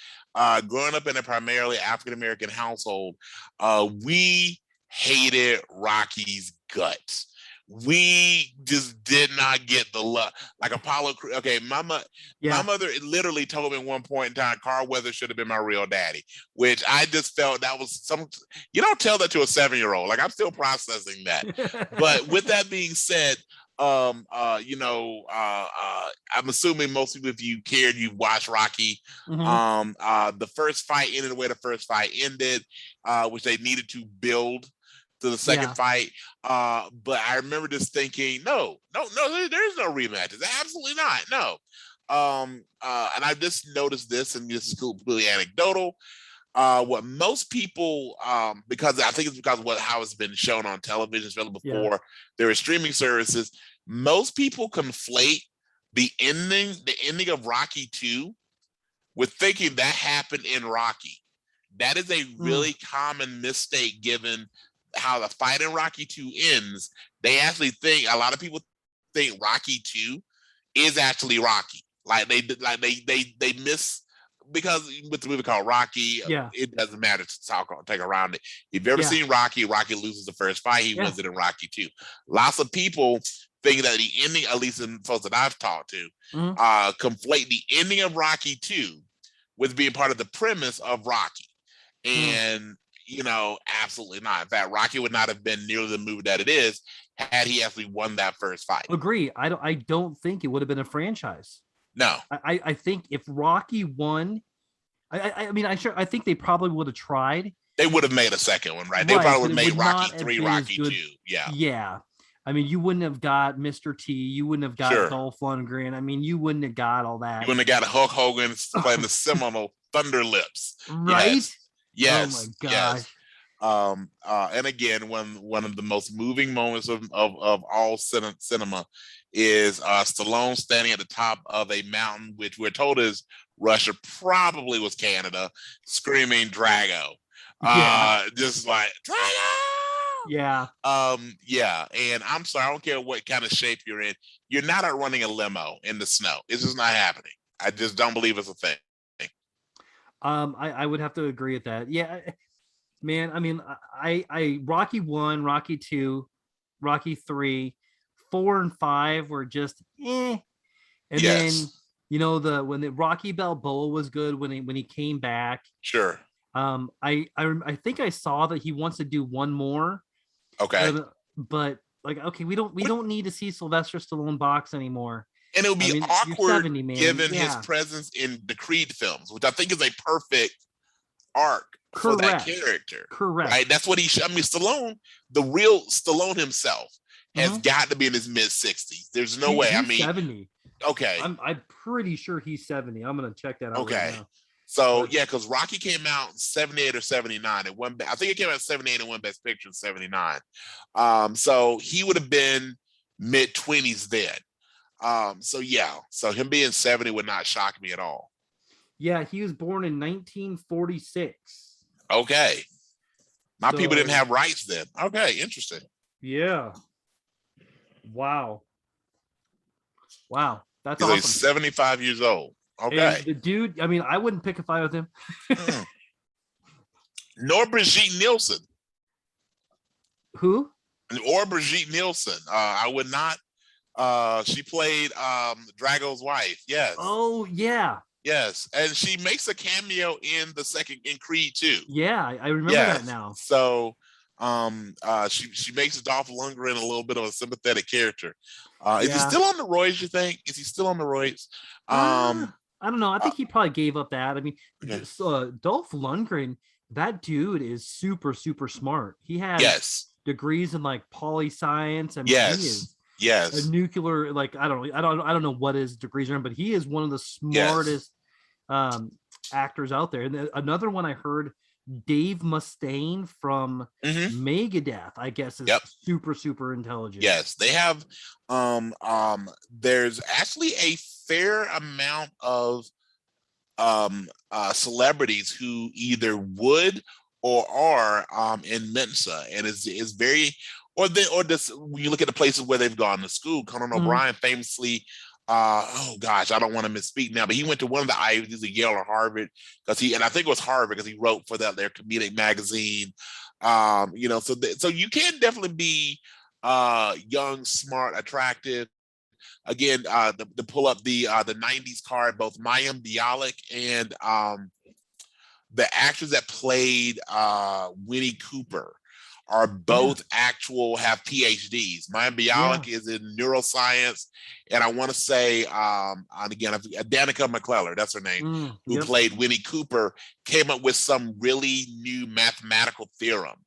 growing up in a primarily African American household, we hated Rocky's guts. We just did not get the love. Like Apollo. Okay, my yeah. mother literally told me at one point in time Carl Weathers should have been my real daddy, which I just felt that was some, you don't tell that to a 7-year-old. Like I'm still processing that. But with that being said, I'm assuming most people, if you cared, you've watched Rocky. Mhm. The first fight ended the way the first fight ended, which they needed to build to the second Yeah. fight. But I remember just thinking, no, there's no rematches. Absolutely not. No. And I just noticed this, and this is completely anecdotal. What most people, because I think it's because of how it's been shown on television, especially Yeah. before there are streaming services, most people conflate the ending of Rocky 2 with thinking that happened in Rocky. That is a really common mistake given how the fight in Rocky 2 ends. They actually think, a lot of people think Rocky 2 is actually Rocky. Like they miss, because with the movie called Rocky, Yeah. it doesn't matter to take around it. If you've ever Yeah. seen Rocky, Rocky loses the first fight, he wins it in Rocky 2. Lots of people think that the ending, at least in folks that I've talked to, conflate the ending of Rocky 2 with being part of the premise of Rocky. And absolutely not. In fact, Rocky would not have been nearly the movie that it is had he actually won that first fight. Agree. I don't think it would have been a franchise. No. I think if Rocky won, I think they probably would have tried. They would have made a second one, right? They probably would have made Rocky 3, Rocky 2. Yeah. Yeah. I mean, you wouldn't have got Mr. T. You wouldn't have got Dolph Lundgren. I mean, you wouldn't have got all that. You wouldn't have got Hulk Hogan playing the seminal Thunder Lips. Right? Yes. Oh my gosh. Yes. And again, one of the most moving moments of all cinema is Stallone standing at the top of a mountain, which we're told is Russia, probably was Canada, screaming Drago. Just like Drago. Yeah. Yeah. And I'm sorry, I don't care what kind of shape you're in. You're not out running a limo in the snow. It's just not happening. I just don't believe it's a thing. I would have to agree with that. Yeah, man. I mean, I Rocky 1, Rocky 2, Rocky 3, 4 and 5 were just and yes. You know, when the Rocky Balboa was good when he came back. Sure. I think I saw that he wants to do one more. Okay. But like, okay, we don't need to see Sylvester Stallone box anymore. And it would I be mean, you're awkward 70, man. given his Yeah, presence in the Creed films, which I think is a perfect arc for that correct, character. correct. Right? That's what I mean, Stallone, the real Stallone himself, has Mhm. got to be in his mid-60s. There's no way. I He's mean, 70. okay. I'm pretty sure he's 70. I'm gonna check that out right Okay. now. So But yeah, because Rocky came out in 78 or 79. It won, I think it came out in 78 and won Best Picture in 79. So he would have been mid-20s then. So yeah, so him being 70 would not shock me at all. yeah, he was born in 1946. Okay. My people didn't So have rights then. Okay, interesting. yeah. Wow. Wow. That's He's like awesome. 75 years old. Okay. And the dude, I mean, I wouldn't pick a fight with him. Mm. Nor Brigitte Nielsen. Who? Or Brigitte Nielsen. I would not. She played Drago's wife. Yes. Oh yeah. Yes. And she makes a cameo in Creed 2. Yeah, I remember Yes. that now. So she makes Dolph Lundgren a little bit of a sympathetic character. Is he still on the roids, you think? Is he still on the roids? I don't know. I think he probably gave up that. I mean, Okay. Dolph Lundgren, that dude is super, super smart. He has degrees in like poli science. I mean, he is a nuclear, like I don't know what his degrees are in, but he is one of the smartest actors out there. And another one I heard, Dave Mustaine from Megadeth, I guess is super, super intelligent. Yes, they have there's actually a fair amount of celebrities who either would or are in Mensa, and is very or this when you look at the places where they've gone to school. Conan O'Brien famously, oh gosh, I don't want to misspeak now, but he went to one of the Ivies, either Yale or Harvard, and I think it was Harvard because he wrote for their comedic magazine. You know, so you can definitely be young, smart, attractive. Again, to pull up the 90s card, both Mayim Bialik and the actors that played Winnie Cooper are both have PhDs. Mayim Bialik is in neuroscience, and I want to say, and again, Danica McClellar, that's her name, who played Winnie Cooper, came up with some really new mathematical theorem.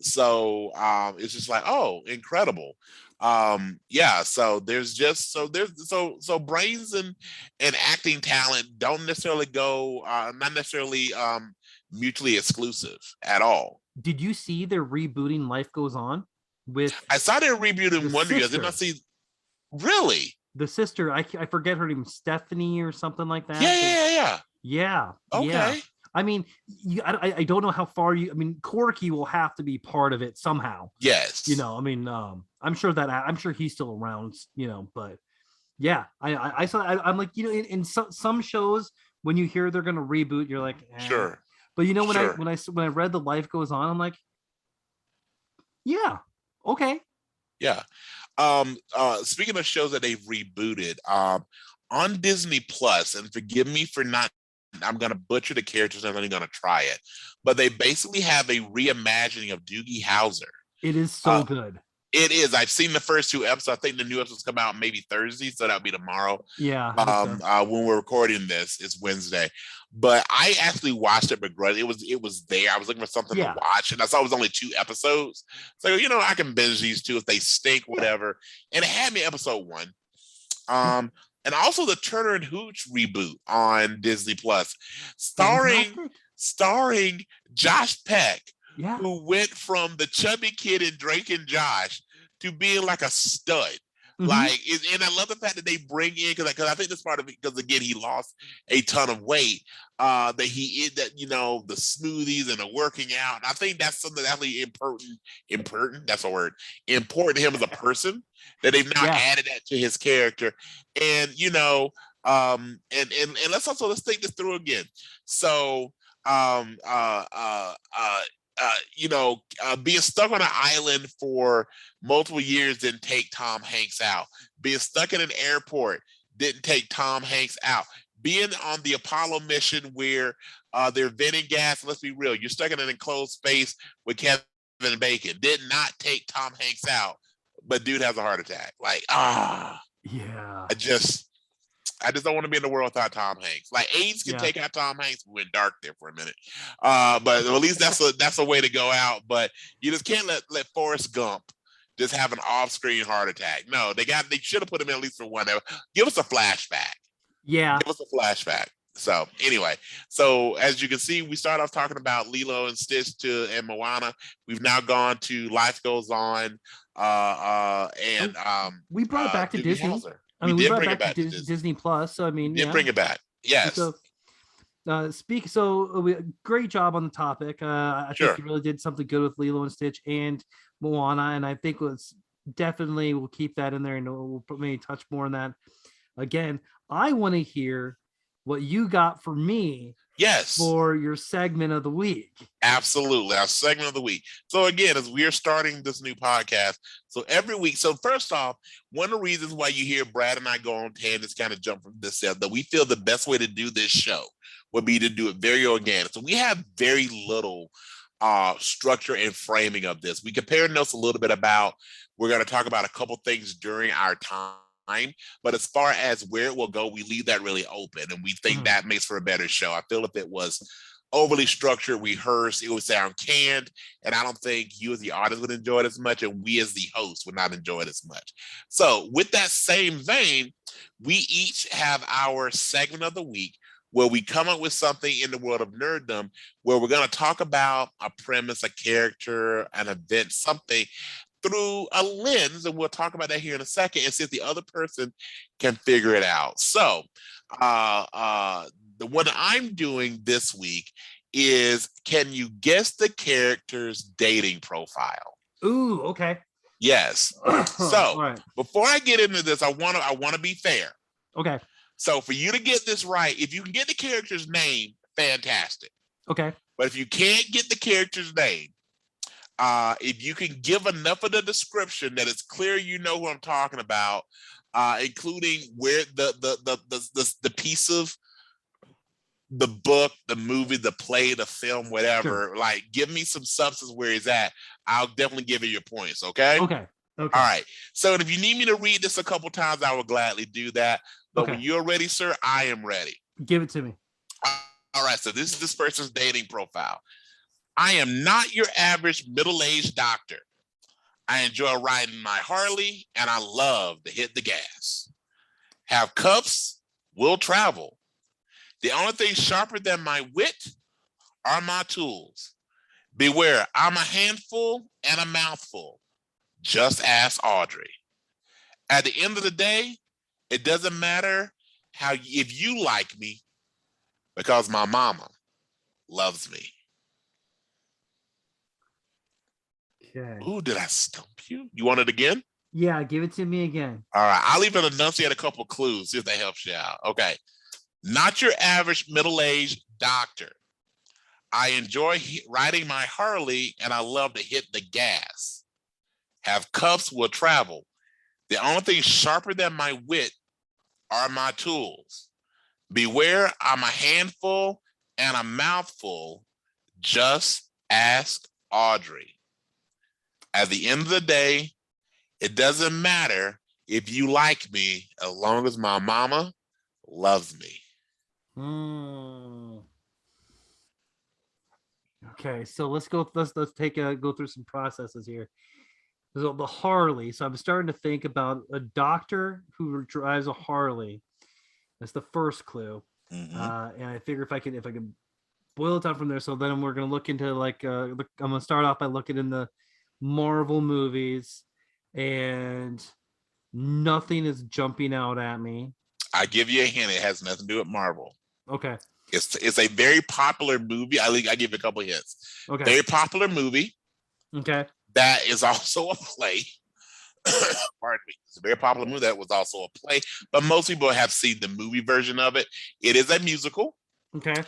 So it's just like, oh, incredible. So there's brains and acting talent don't necessarily go not necessarily mutually exclusive at all. Did you see they're rebooting Life Goes On? I saw they're rebooting Wonder Years. Did not see. Really? The sister, I forget her name, Stephanie or something like that. Yeah. Okay. Yeah. I mean, I don't know how far I mean, Corky will have to be part of it somehow. Yes. You know, I mean, I'm sure he's still around, you know, but yeah, I saw, I'm like, you know, in some shows, when you hear they're going to reboot, you're like, sure. But you know, when I read The Life Goes On, I'm like, yeah, okay. Yeah. Speaking of shows that they've rebooted, on Disney Plus, and forgive me for not, I'm going to butcher the characters, I'm not even going to try it, but they basically have a reimagining of Doogie Howser. It is so good. It is. I've seen the first 2 episodes. I think the new episodes come out maybe Thursday, so that'll be tomorrow. Yeah. When we're recording this, it's Wednesday. But I actually watched it begrudgingly. It was there. I was looking for something to watch, and I saw it was only 2 episodes. So you know, I can binge these 2 if they stink, whatever. And it had me episode 1. And also the Turner and Hooch reboot on Disney Plus, starring Josh Peck. Yeah. Who went from the chubby kid in Drake and Josh to being like a stud. Like, and I love the fact that they bring in, because I think this part of it, because again, he lost a ton of weight, that he is that, you know, the smoothies and the working out. And I think that's something that's really important, that's a word, important to him as a person, that they've now added that to his character. And, you know, and let's think this through again. So, being stuck on an island for multiple years didn't take Tom Hanks out. Being stuck in an airport didn't take Tom Hanks out. Being on the Apollo mission where they're venting gas, let's be real, you're stuck in an enclosed space with Kevin Bacon, did not take Tom Hanks out, but dude has a heart attack. Like, yeah. I just don't want to be in the world without Tom Hanks. Like AIDS can take out Tom Hanks. We went dark there for a minute. But at least that's a way to go out. But you just can't let Forrest Gump just have an off-screen heart attack. No, they should have put him in at least for one. Give us a flashback. Yeah. Give us a flashback. So anyway, so as you can see, we start off talking about Lilo and Stitch and Moana. We've now gone to Life Goes On. And we brought it back to Disney. Hauser. I mean, we brought it back to Disney Plus. So I mean, bring it back. Yes. So, great job on the topic. I think you really did something good with Lilo and Stitch and Moana, and I think we'll keep that in there, and we'll maybe touch more on that. Again, I want to hear what you got for me. Yes. For your segment of the week. Absolutely. Our segment of the week. So again, as we are starting this new podcast, so every week, so first off, one of the reasons why you hear Brad and I go on tangents, kind of jump from this stuff, that we feel the best way to do this show would be to do it very organic. So we have very little structure and framing of this. We compare notes a little bit about, we're going to talk about a couple things during our time. But as far as where it will go, we leave that really open, and we think that makes for a better show. I feel if it was overly structured, rehearsed, it would sound canned, and I don't think you as the audience would enjoy it as much, and we as the host would not enjoy it as much. So with that same vein, we each have our segment of the week where we come up with something in the world of nerddom where we're going to talk about a premise, a character, an event, something through a lens, and we'll talk about that here in a second, and see if the other person can figure it out. So the one I'm doing this week is, can you guess the character's dating profile? Ooh, okay. Yes. So before I get into this, I want to be fair. Okay. So for you to get this right, if you can get the character's name, fantastic. Okay. But if you can't get the character's name, if you can give enough of the description that it's clear you know who I'm talking about, including where the piece of the book, the movie, the play, the film, whatever, like give me some substance where he's at, I'll definitely give you your points. Okay. All right. So if you need me to read this a couple times, I will gladly do that. But when you're ready, sir, I am ready. Give it to me. All right. So this is this person's dating profile. I am not your average middle-aged doctor. I enjoy riding my Harley, and I love to hit the gas. Have cuffs, will travel. The only thing sharper than my wit are my tools. Beware, I'm a handful and a mouthful. Just ask Audrey. At the end of the day, it doesn't matter if you like me, because my mama loves me. Okay. Ooh, did I stump you? You want it again? Yeah, give it to me again. All right. I'll even enunciate a couple clues, see if that helps you out. Okay. Not your average middle-aged doctor. I enjoy riding my Harley, and I love to hit the gas. Have cuffs, will travel. The only thing sharper than my wit are my tools. Beware, I'm a handful and a mouthful. Just ask Audrey. At the end of the day, it doesn't matter if you like me, as long as my mama loves me. Okay, so let's go through some processes here. So the Harley. So I'm starting to think about a doctor who drives a Harley. That's the first clue. And I figure if I can boil it down from there. So then we're gonna look into I'm gonna start off by looking in the Marvel movies, and nothing is jumping out at me. I give you a hint. It has nothing to do with Marvel. Okay. It's a very popular movie. I give you a couple of hints. Okay. Very popular movie. Okay. That is also a play. Pardon me. It's a very popular movie that was also a play, but most people have seen the movie version of it. It is a musical. Okay.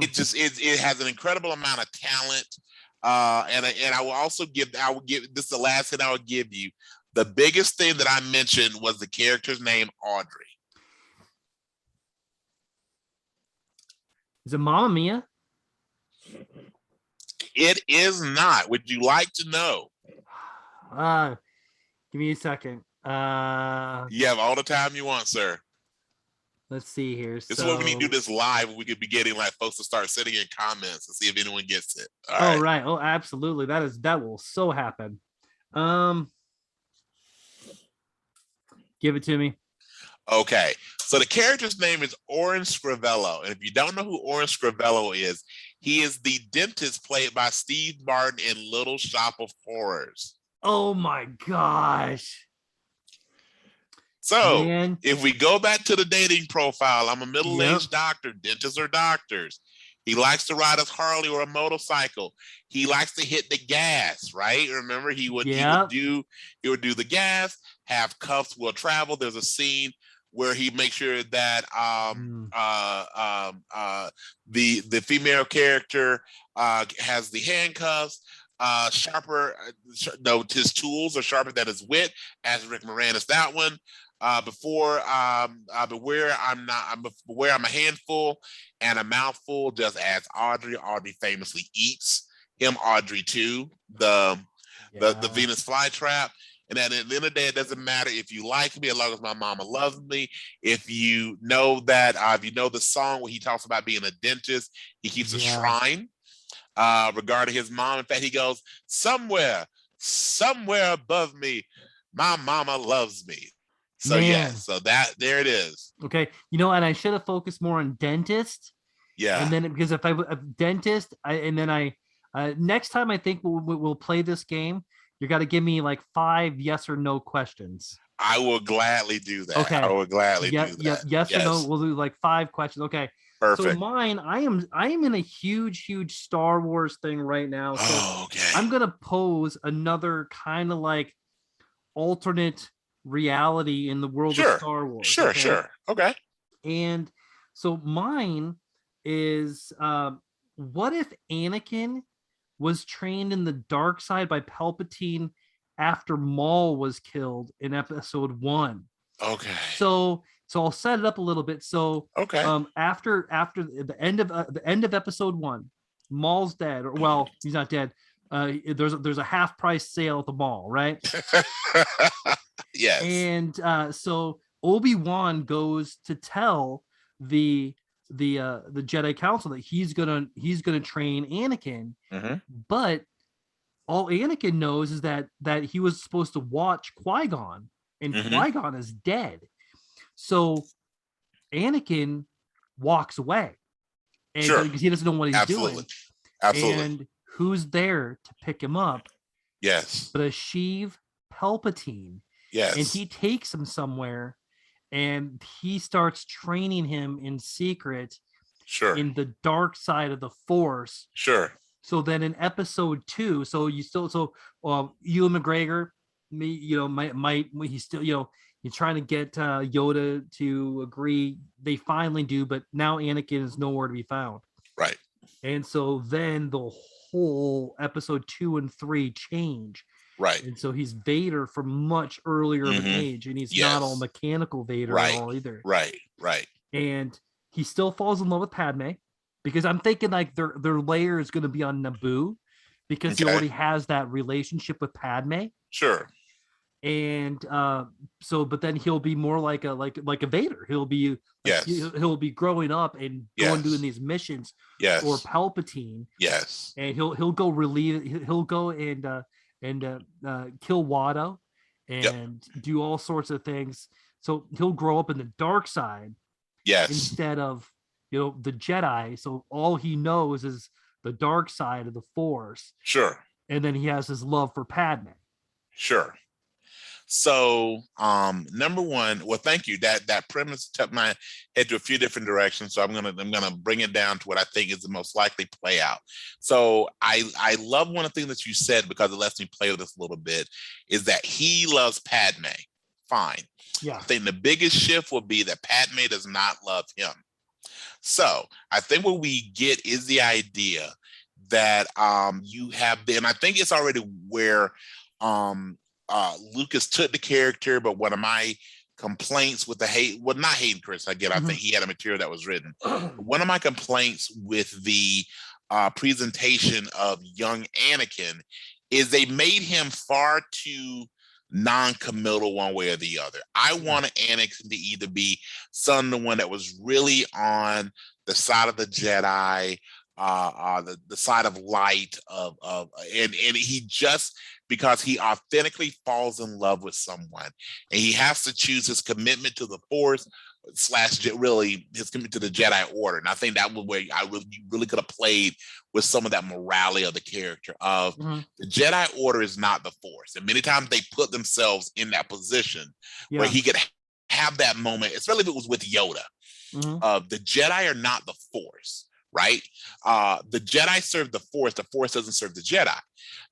it has an incredible amount of talent. And I will give this the last thing I would give you. The biggest thing that I mentioned was the character's name, Audrey. Is it Mamma Mia? It is not. Would you like to know? Give me a second. You have all the time you want, sir. Let's see here. This is what we need to do this live. We could be getting like folks to start sitting in comments and see if anyone gets it. All right. Oh, absolutely. That will so happen. Give it to me. Okay. So the character's name is Orin Scrivello. And if you don't know who Orin Scrivello is, he is the dentist played by Steve Martin in Little Shop of Horrors. Oh my gosh. So if we go back to the dating profile, I'm a middle-aged doctor. Dentists are doctors. He likes to ride a Harley or a motorcycle. He likes to hit the gas, right? Remember, he would do the gas, have cuffs, will travel. There's a scene where he makes sure that the female character has the handcuffs. His tools are sharper than his wit, as Rick Moranis that one. Beware I'm a handful and a mouthful, just as Audrey. Audrey famously eats him, Audrey too, the Venus flytrap. And at the end of the day, it doesn't matter if you like me, as long as my mama loves me. If you know that, if you know the song where he talks about being a dentist, he keeps a shrine regarding his mom. In fact, he goes, somewhere above me, my mama loves me. So there it is. Okay, and I should have focused more on dentist. Yeah. And then because if dentist, next time I think we'll play this game, you got to give me like 5 yes or no questions. I will gladly do that. Okay. I will gladly do that. Yes or no. We'll do like 5 questions. Okay. Perfect. So mine, I am in a huge Star Wars thing right now. So okay. I'm gonna pose another kind of like alternate reality in the world of Star Wars. Sure. Okay. And so mine is what if Anakin was trained in the dark side by Palpatine after Maul was killed in episode 1? Okay. So I'll set it up a little bit. So after the end of episode 1, Maul's dead, or well, he's not dead. There's a half price sale at the mall, right? Yes. And so Obi-Wan goes to tell the Jedi Council that he's gonna train Anakin, but all Anakin knows is that he was supposed to watch Qui-Gon, and Qui-Gon is dead. So Anakin walks away, and because he doesn't know what he's doing. Absolutely. And who's there to pick him up? Yes. But a Sheev Palpatine. Yes. And he takes him somewhere, and he starts training him in secret. Sure. In the dark side of the Force. Sure. So then in episode 2, Ewan McGregor, he's still, you're trying to get Yoda to agree. They finally do, but now Anakin is nowhere to be found. Right. And so then the whole episode 2 and 3 change. Right. And so he's Vader from much earlier of an age, and he's not all mechanical Vader at all either. Right. And he still falls in love with Padme, because I'm thinking like their layer is going to be on Naboo, because he already has that relationship with Padme. Sure. And but then he'll be more like a Vader. He'll be he'll be growing up and going doing these missions for Palpatine. Yes. And he'll go and kill Watto and do all sorts of things. So he'll grow up in the dark side. Yes. Instead of the Jedi. So all he knows is the dark side of the Force. Sure. And then he has his love for Padme. Sure. So, number one, well, thank you. That premise took my head to a few different directions. So I'm gonna bring it down to what I think is the most likely play out. So I love one of the things that you said, because it lets me play with this a little bit, is that he loves Padme. Fine. Yeah. I think the biggest shift will be that Padme does not love him. So I think what we get is the idea that you have and I think it's already where Lucas took the character, but one of my complaints with not hating Chris, I think he had a material that was written. One of my complaints with the presentation of young Anakin is they made him far too non-committal one way or the other. I wanted Anakin to either be someone that was really on the side of the Jedi, the side of light and he just because he authentically falls in love with someone and he has to choose his commitment to the Force / really his commitment to the Jedi Order. And I think that was where I really could have played with some of that morality of the character of the Jedi Order is not the Force. And many times they put themselves in that position where he could have that moment, especially if it was with Yoda. The Jedi are not the Force, right? The Jedi serve the Force doesn't serve the Jedi.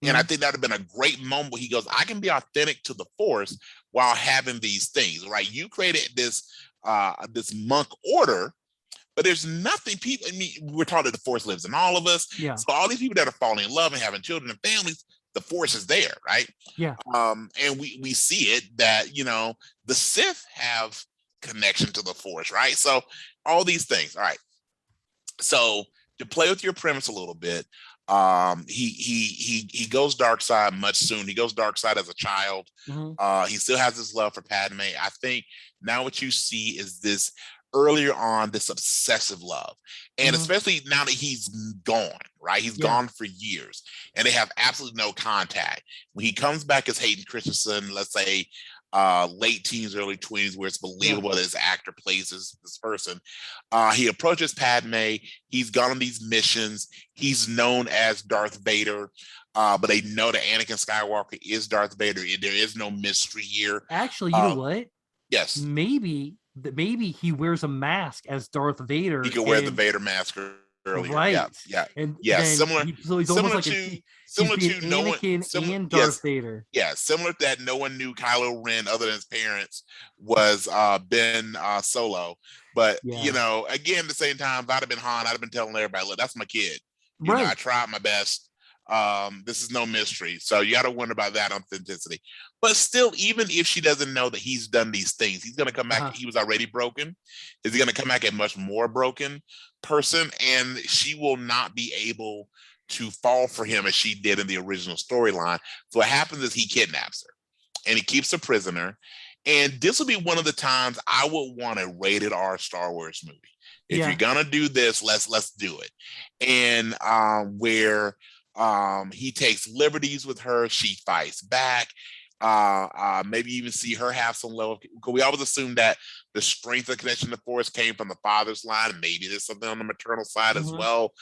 And I think that would have been a great moment where he goes, I can be authentic to the Force while having these things, right? You created this monk order, but there's nothing we're taught that the Force lives in all of us. Yeah. So all these people that are falling in love and having children and families, the Force is there, right? Yeah. And we see it that, the Sith have connection to the Force, right? So all these things. All right. So to play with your premise a little bit, he goes dark side much soon. He goes dark side as a child. He still has his love for Padme. I think now what you see is this earlier on, this obsessive love. And especially now that he's gone, right? He's gone for years and they have absolutely no contact. When he comes back as Hayden Christensen, let's say late teens, early 20s, where it's believable that his actor plays this person. He approaches Padme. He's gone on these missions. He's known as Darth Vader, but they know that Anakin Skywalker is Darth Vader. There is no mystery here. Actually, you know what? Yes. Maybe he wears a mask as Darth Vader. He could wear the Vader mask earlier. Right. Yeah. And similar. So he's almost like similar to Anakin and Darth Vader. Yeah, similar to that. No one knew Kylo Ren other than his parents was Ben Solo. But again, at the same time, if I'd have been Han, I'd have been telling everybody, look, that's my kid. You know, I tried my best. This is no mystery. So you got to wonder about that authenticity. But still, even if she doesn't know that he's done these things, he's going to come back. He was already broken. Is he going to come back a much more broken person? And she will not be able to fall for him as she did in the original storyline. So what happens is he kidnaps her and he keeps her prisoner. And this will be one of the times I would want a rated R Star Wars movie. If you're going to do this, let's do it. And where he takes liberties with her, she fights back. Maybe even see her have some level. Because we always assume that the strength of connection to the Force came from the father's line. Maybe there's something on the maternal side as well.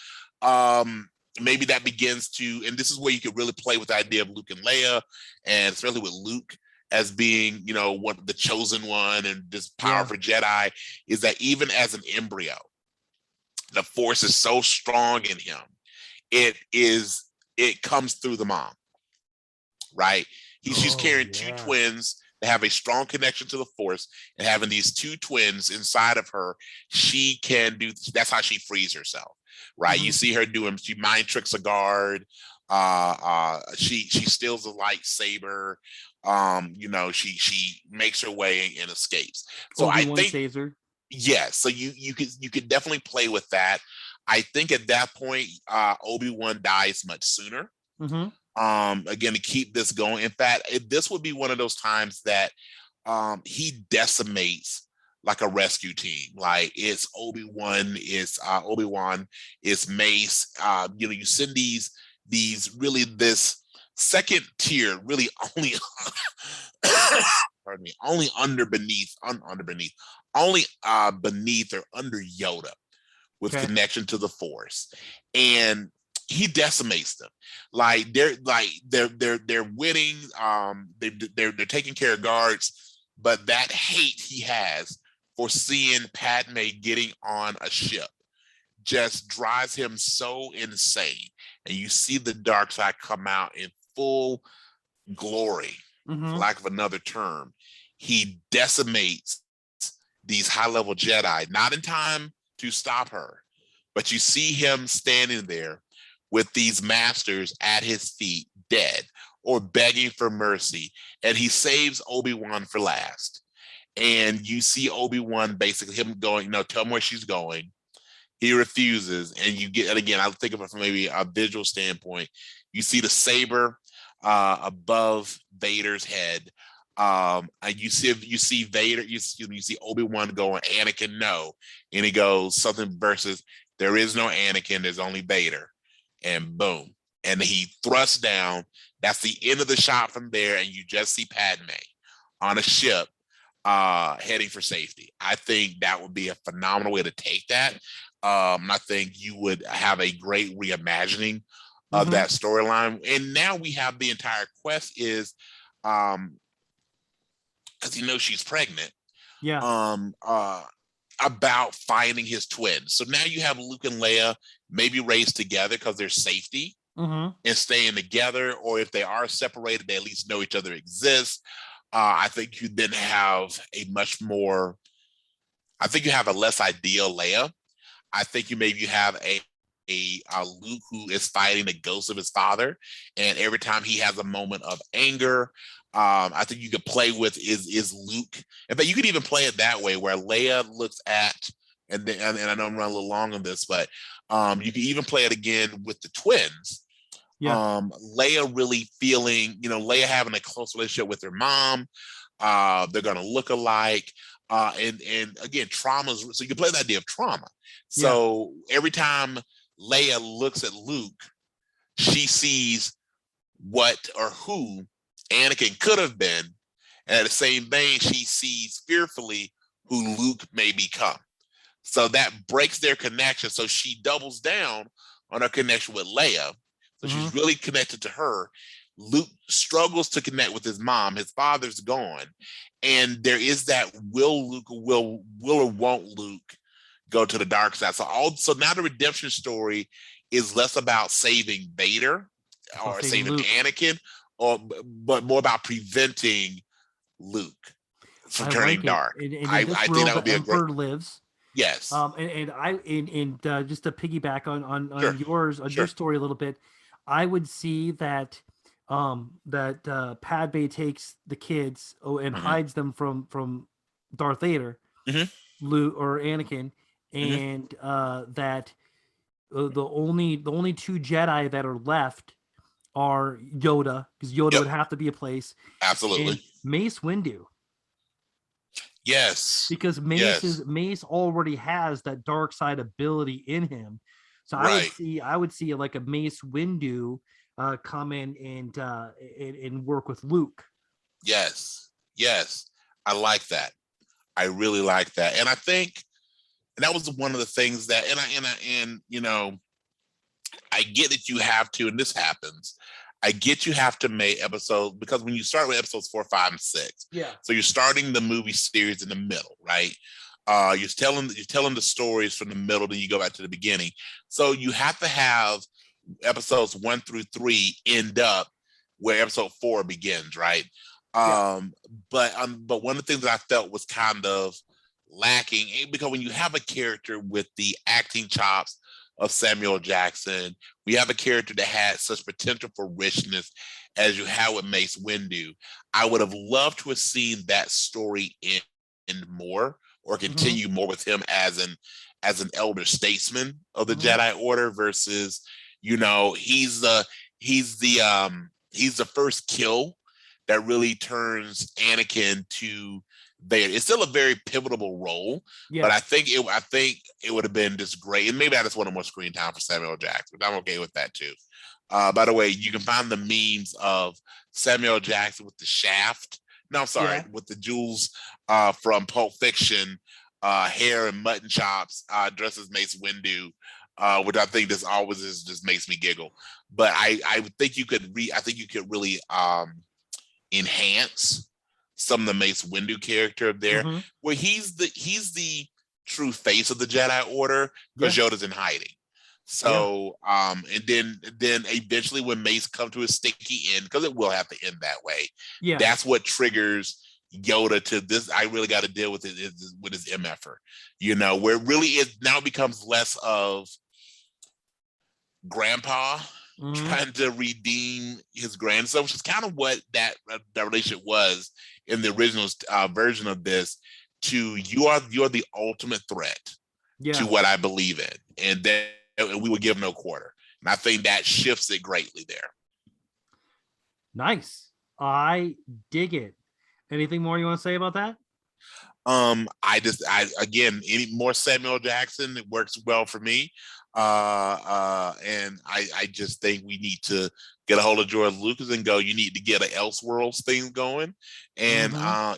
Maybe that begins to, and this is where you could really play with the idea of Luke and Leia, and especially with Luke as being, the chosen one and this powerful Jedi, is that even as an embryo, the Force is so strong in him. It comes through the mom, right? She's carrying two twins that have a strong connection to the Force, and having these two twins inside of her, she can do. That's how she frees herself, right? You see her she mind tricks a guard. She steals a lightsaber. She makes her way and escapes. So I think saves her. Yes. So you could definitely play with that. I think at that point, Obi-Wan dies much sooner. Again, to keep this going. In fact, this would be one of those times that he decimates like a rescue team. Like it's Obi-Wan, it's Mace. You send these really this second tier, really only pardon me, only beneath or under Yoda with connection to the Force, and he decimates them. Like they're winning. They're taking care of guards, but that hate he has for seeing Padme getting on a ship just drives him so insane. And you see the dark side come out in full glory, for lack of another term. He decimates these high-level Jedi, not in time to stop her. But you see him standing there with these masters at his feet, dead or begging for mercy. And he saves Obi-Wan for last. And you see Obi-Wan basically him going, tell him where she's going. He refuses. And you get, and again, I think of it from maybe a visual standpoint. You see the saber above Vader's head. And you see Vader, you see Obi-Wan going, Anakin, no. And he goes something versus, there is no Anakin, there's only Vader. And boom. And he thrusts down. That's the end of the shot from there. And you just see Padme on a ship heading for safety. I think that would be a phenomenal way to take that. I think you would have a great reimagining of that storyline. And now we have the entire quest is because she's pregnant. Yeah. About finding his twins. So now you have Luke and Leia maybe raised together because there's safety and staying together, or if they are separated, they at least know each other exists. I think you then have a less ideal Leia. I think you have a Luke who is fighting the ghost of his father, and every time he has a moment of anger, I think you could play with is Luke. In fact, you could even play it that way, where Leia looks at, and I know I'm running a little long on this, but you can even play it again with the twins. Yeah. Leia really feeling, Leia having a close relationship with her mom. They're gonna look alike. And again, traumas. So you can play the idea of trauma. So every time Leia looks at Luke, she sees what or who Anakin could have been. And at the same vein, she sees fearfully who Luke may become. So that breaks their connection. So she doubles down on her connection with Leia. So she's really connected to her. Luke struggles to connect with his mom. His father's gone. And there is that will or won't Luke go to the dark side. So now the redemption story is less about saving Vader or saving Anakin, but more about preventing Luke from turning dark. And I think that would be a great. Lives. Yes. And just to piggyback on your story a little bit, I would see that Padme takes the kids and hides them from Darth Vader, Luke or Anakin, and that the only two Jedi that are left are Yoda, because Yoda would have to be a place. Absolutely. And Mace Windu. Yes. Because Mace already has that dark side ability in him. So I would see like a Mace Windu come in and work with Luke. Yes. I like that. I really like that. And I think that was one of the things that, I get that you have to, and this happens, I get you have to make episodes, because when you start with episodes 4, 5, and 6, so you're starting the movie series in the middle, right? You're telling the stories from the middle, then you go back to the beginning. So you have to have episodes 1 through 3 end up where episode 4 begins, right? But one of the things that I felt was kind of lacking, because when you have a character with the acting chops of Samuel Jackson, we have a character that had such potential for richness as you have with Mace Windu. I would have loved to have seen that story end more, or continue more with him as an elder statesman of the Jedi Order versus, he's the first kill that really turns Anakin to Vader. It's still a very pivotal role, but I think it would have been just great. And maybe I just wanted more screen time for Samuel Jackson, but I'm okay with that too. By the way, you can find the memes of Samuel Jackson with the shaft. No, I'm sorry, with the jewels from Pulp Fiction, hair and mutton chops, dressed as Mace Windu, which I think just makes me giggle. But I think you could really enhance some of the Mace Windu character there, where he's the true face of the Jedi Order, because Yoda's in hiding. So and then eventually when Mace comes to his sticky end, because it will have to end that way, that's what triggers Yoda to this, I really got to deal with it with his MFer, where it really is now becomes less of grandpa trying to redeem his grandson, which is kind of what that relationship was in the original version of this. To you're the ultimate threat to what I believe in, and then we will give no quarter. And I think that shifts it greatly there. Nice. I dig it. Anything more you want to say about that? Again, any more Samuel Jackson, it works well for me. And I just think we need to get a hold of George Lucas and go, you need to get an Elseworlds thing going, and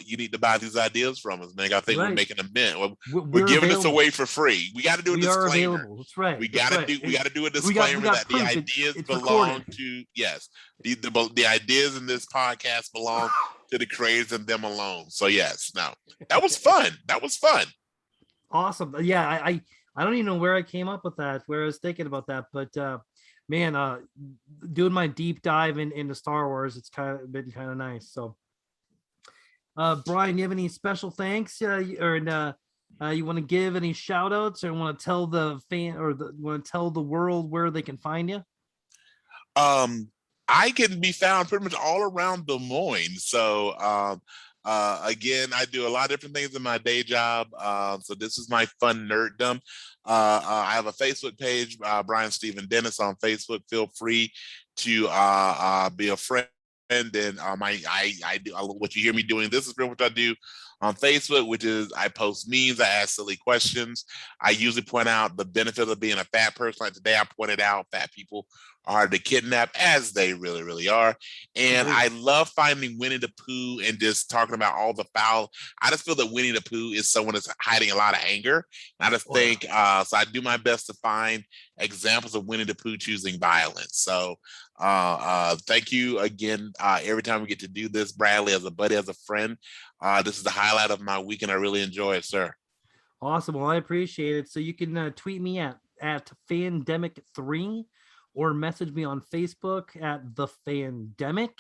you need to buy these ideas from us, man. I think we're making a mint. We're giving this away for free. We got to do a disclaimer. That's right. We got to do a disclaimer that the ideas belong to the ideas in this podcast belong to the creators and them alone. So yes, no, that was fun. Awesome. Yeah, I don't even know where I came up with that, where I was thinking about that, but man, doing my deep dive into Star Wars, it's been kind of nice. So, Brian, you have any special thanks, or you want to give any shout outs, or want to tell the fan, or want to tell the world where they can find you? I can be found pretty much all around Des Moines. So, again, I do a lot of different things in my day job. So this is my fun nerddom. I have a Facebook page, Brian Stephen Dennis on Facebook. Feel free to be a friend. And I do what you hear me doing. This is what I do on Facebook, which is I post memes, I ask silly questions. I usually point out the benefit of being a fat person. Like today, I pointed out fat people are hard to kidnap, as they really, really are. And I love finding Winnie the Pooh and just talking about all the foul. I just feel that Winnie the Pooh is someone that's hiding a lot of anger. And I just think, so I do my best to find examples of Winnie the Pooh choosing violence. So thank you again. Every time we get to do this, Bradley, as a buddy, as a friend, this is the highlight of my week, and I really enjoy it, sir. Awesome. Well, I appreciate it. So you can tweet me at Fandemic3, or message me on Facebook at The Fandemic.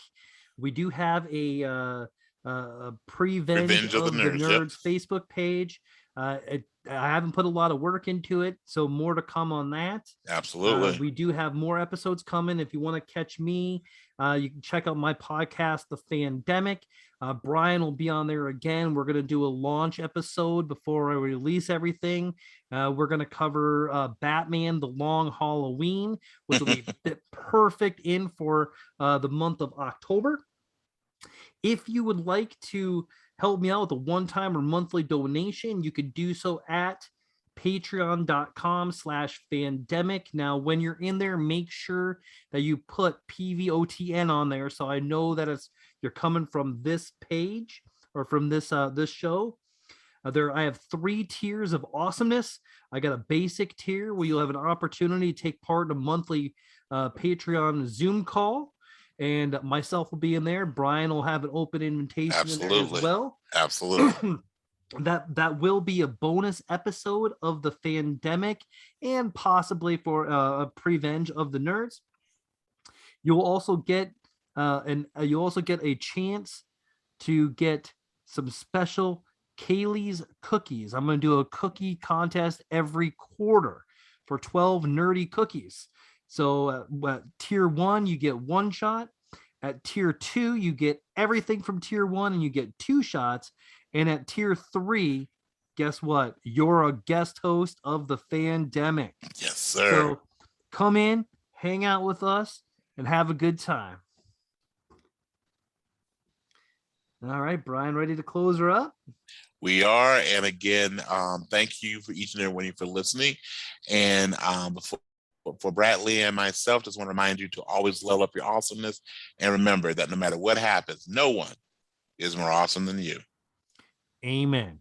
We do have a Revenge of the Nerds Facebook page. I haven't put a lot of work into it, so more to come on that. Absolutely. We do have more episodes coming. If you want to catch me, you can check out my podcast, The Fandemic. Brian will be on there again. We're going to do a launch episode before I release everything. We're going to cover Batman, The Long Halloween, which will be perfect in for the month of October. If you would like to help me out with a one-time or monthly donation, you could do so at patreon.com/fandemic. Now, when you're in there, make sure that you put PVOTN on there, so I know that you're coming from this page or from this show. I have 3 tiers of awesomeness. I got a basic tier where you'll have an opportunity to take part in a monthly Patreon Zoom call, and myself will be in there. Brian will have an open invitation in there as well. Absolutely. That will be a bonus episode of The Fandemic, and possibly for a Revenge of the Nerds. You'll also get a chance to get some special Kaylee's cookies. I'm going to do a cookie contest every quarter for 12 nerdy cookies. So at tier 1, you get 1 shot. At tier 2, you get everything from tier 1 and you get 2 shots. And at tier 3, guess what? You're a guest host of The Fandemic. Yes, sir. So come in, hang out with us, and have a good time. All right, Brian, ready to close her up? We are. And again, thank you for each and every one of you for listening. And for Bradley and myself, just want to remind you to always level up your awesomeness. And remember that no matter what happens, no one is more awesome than you. Amen.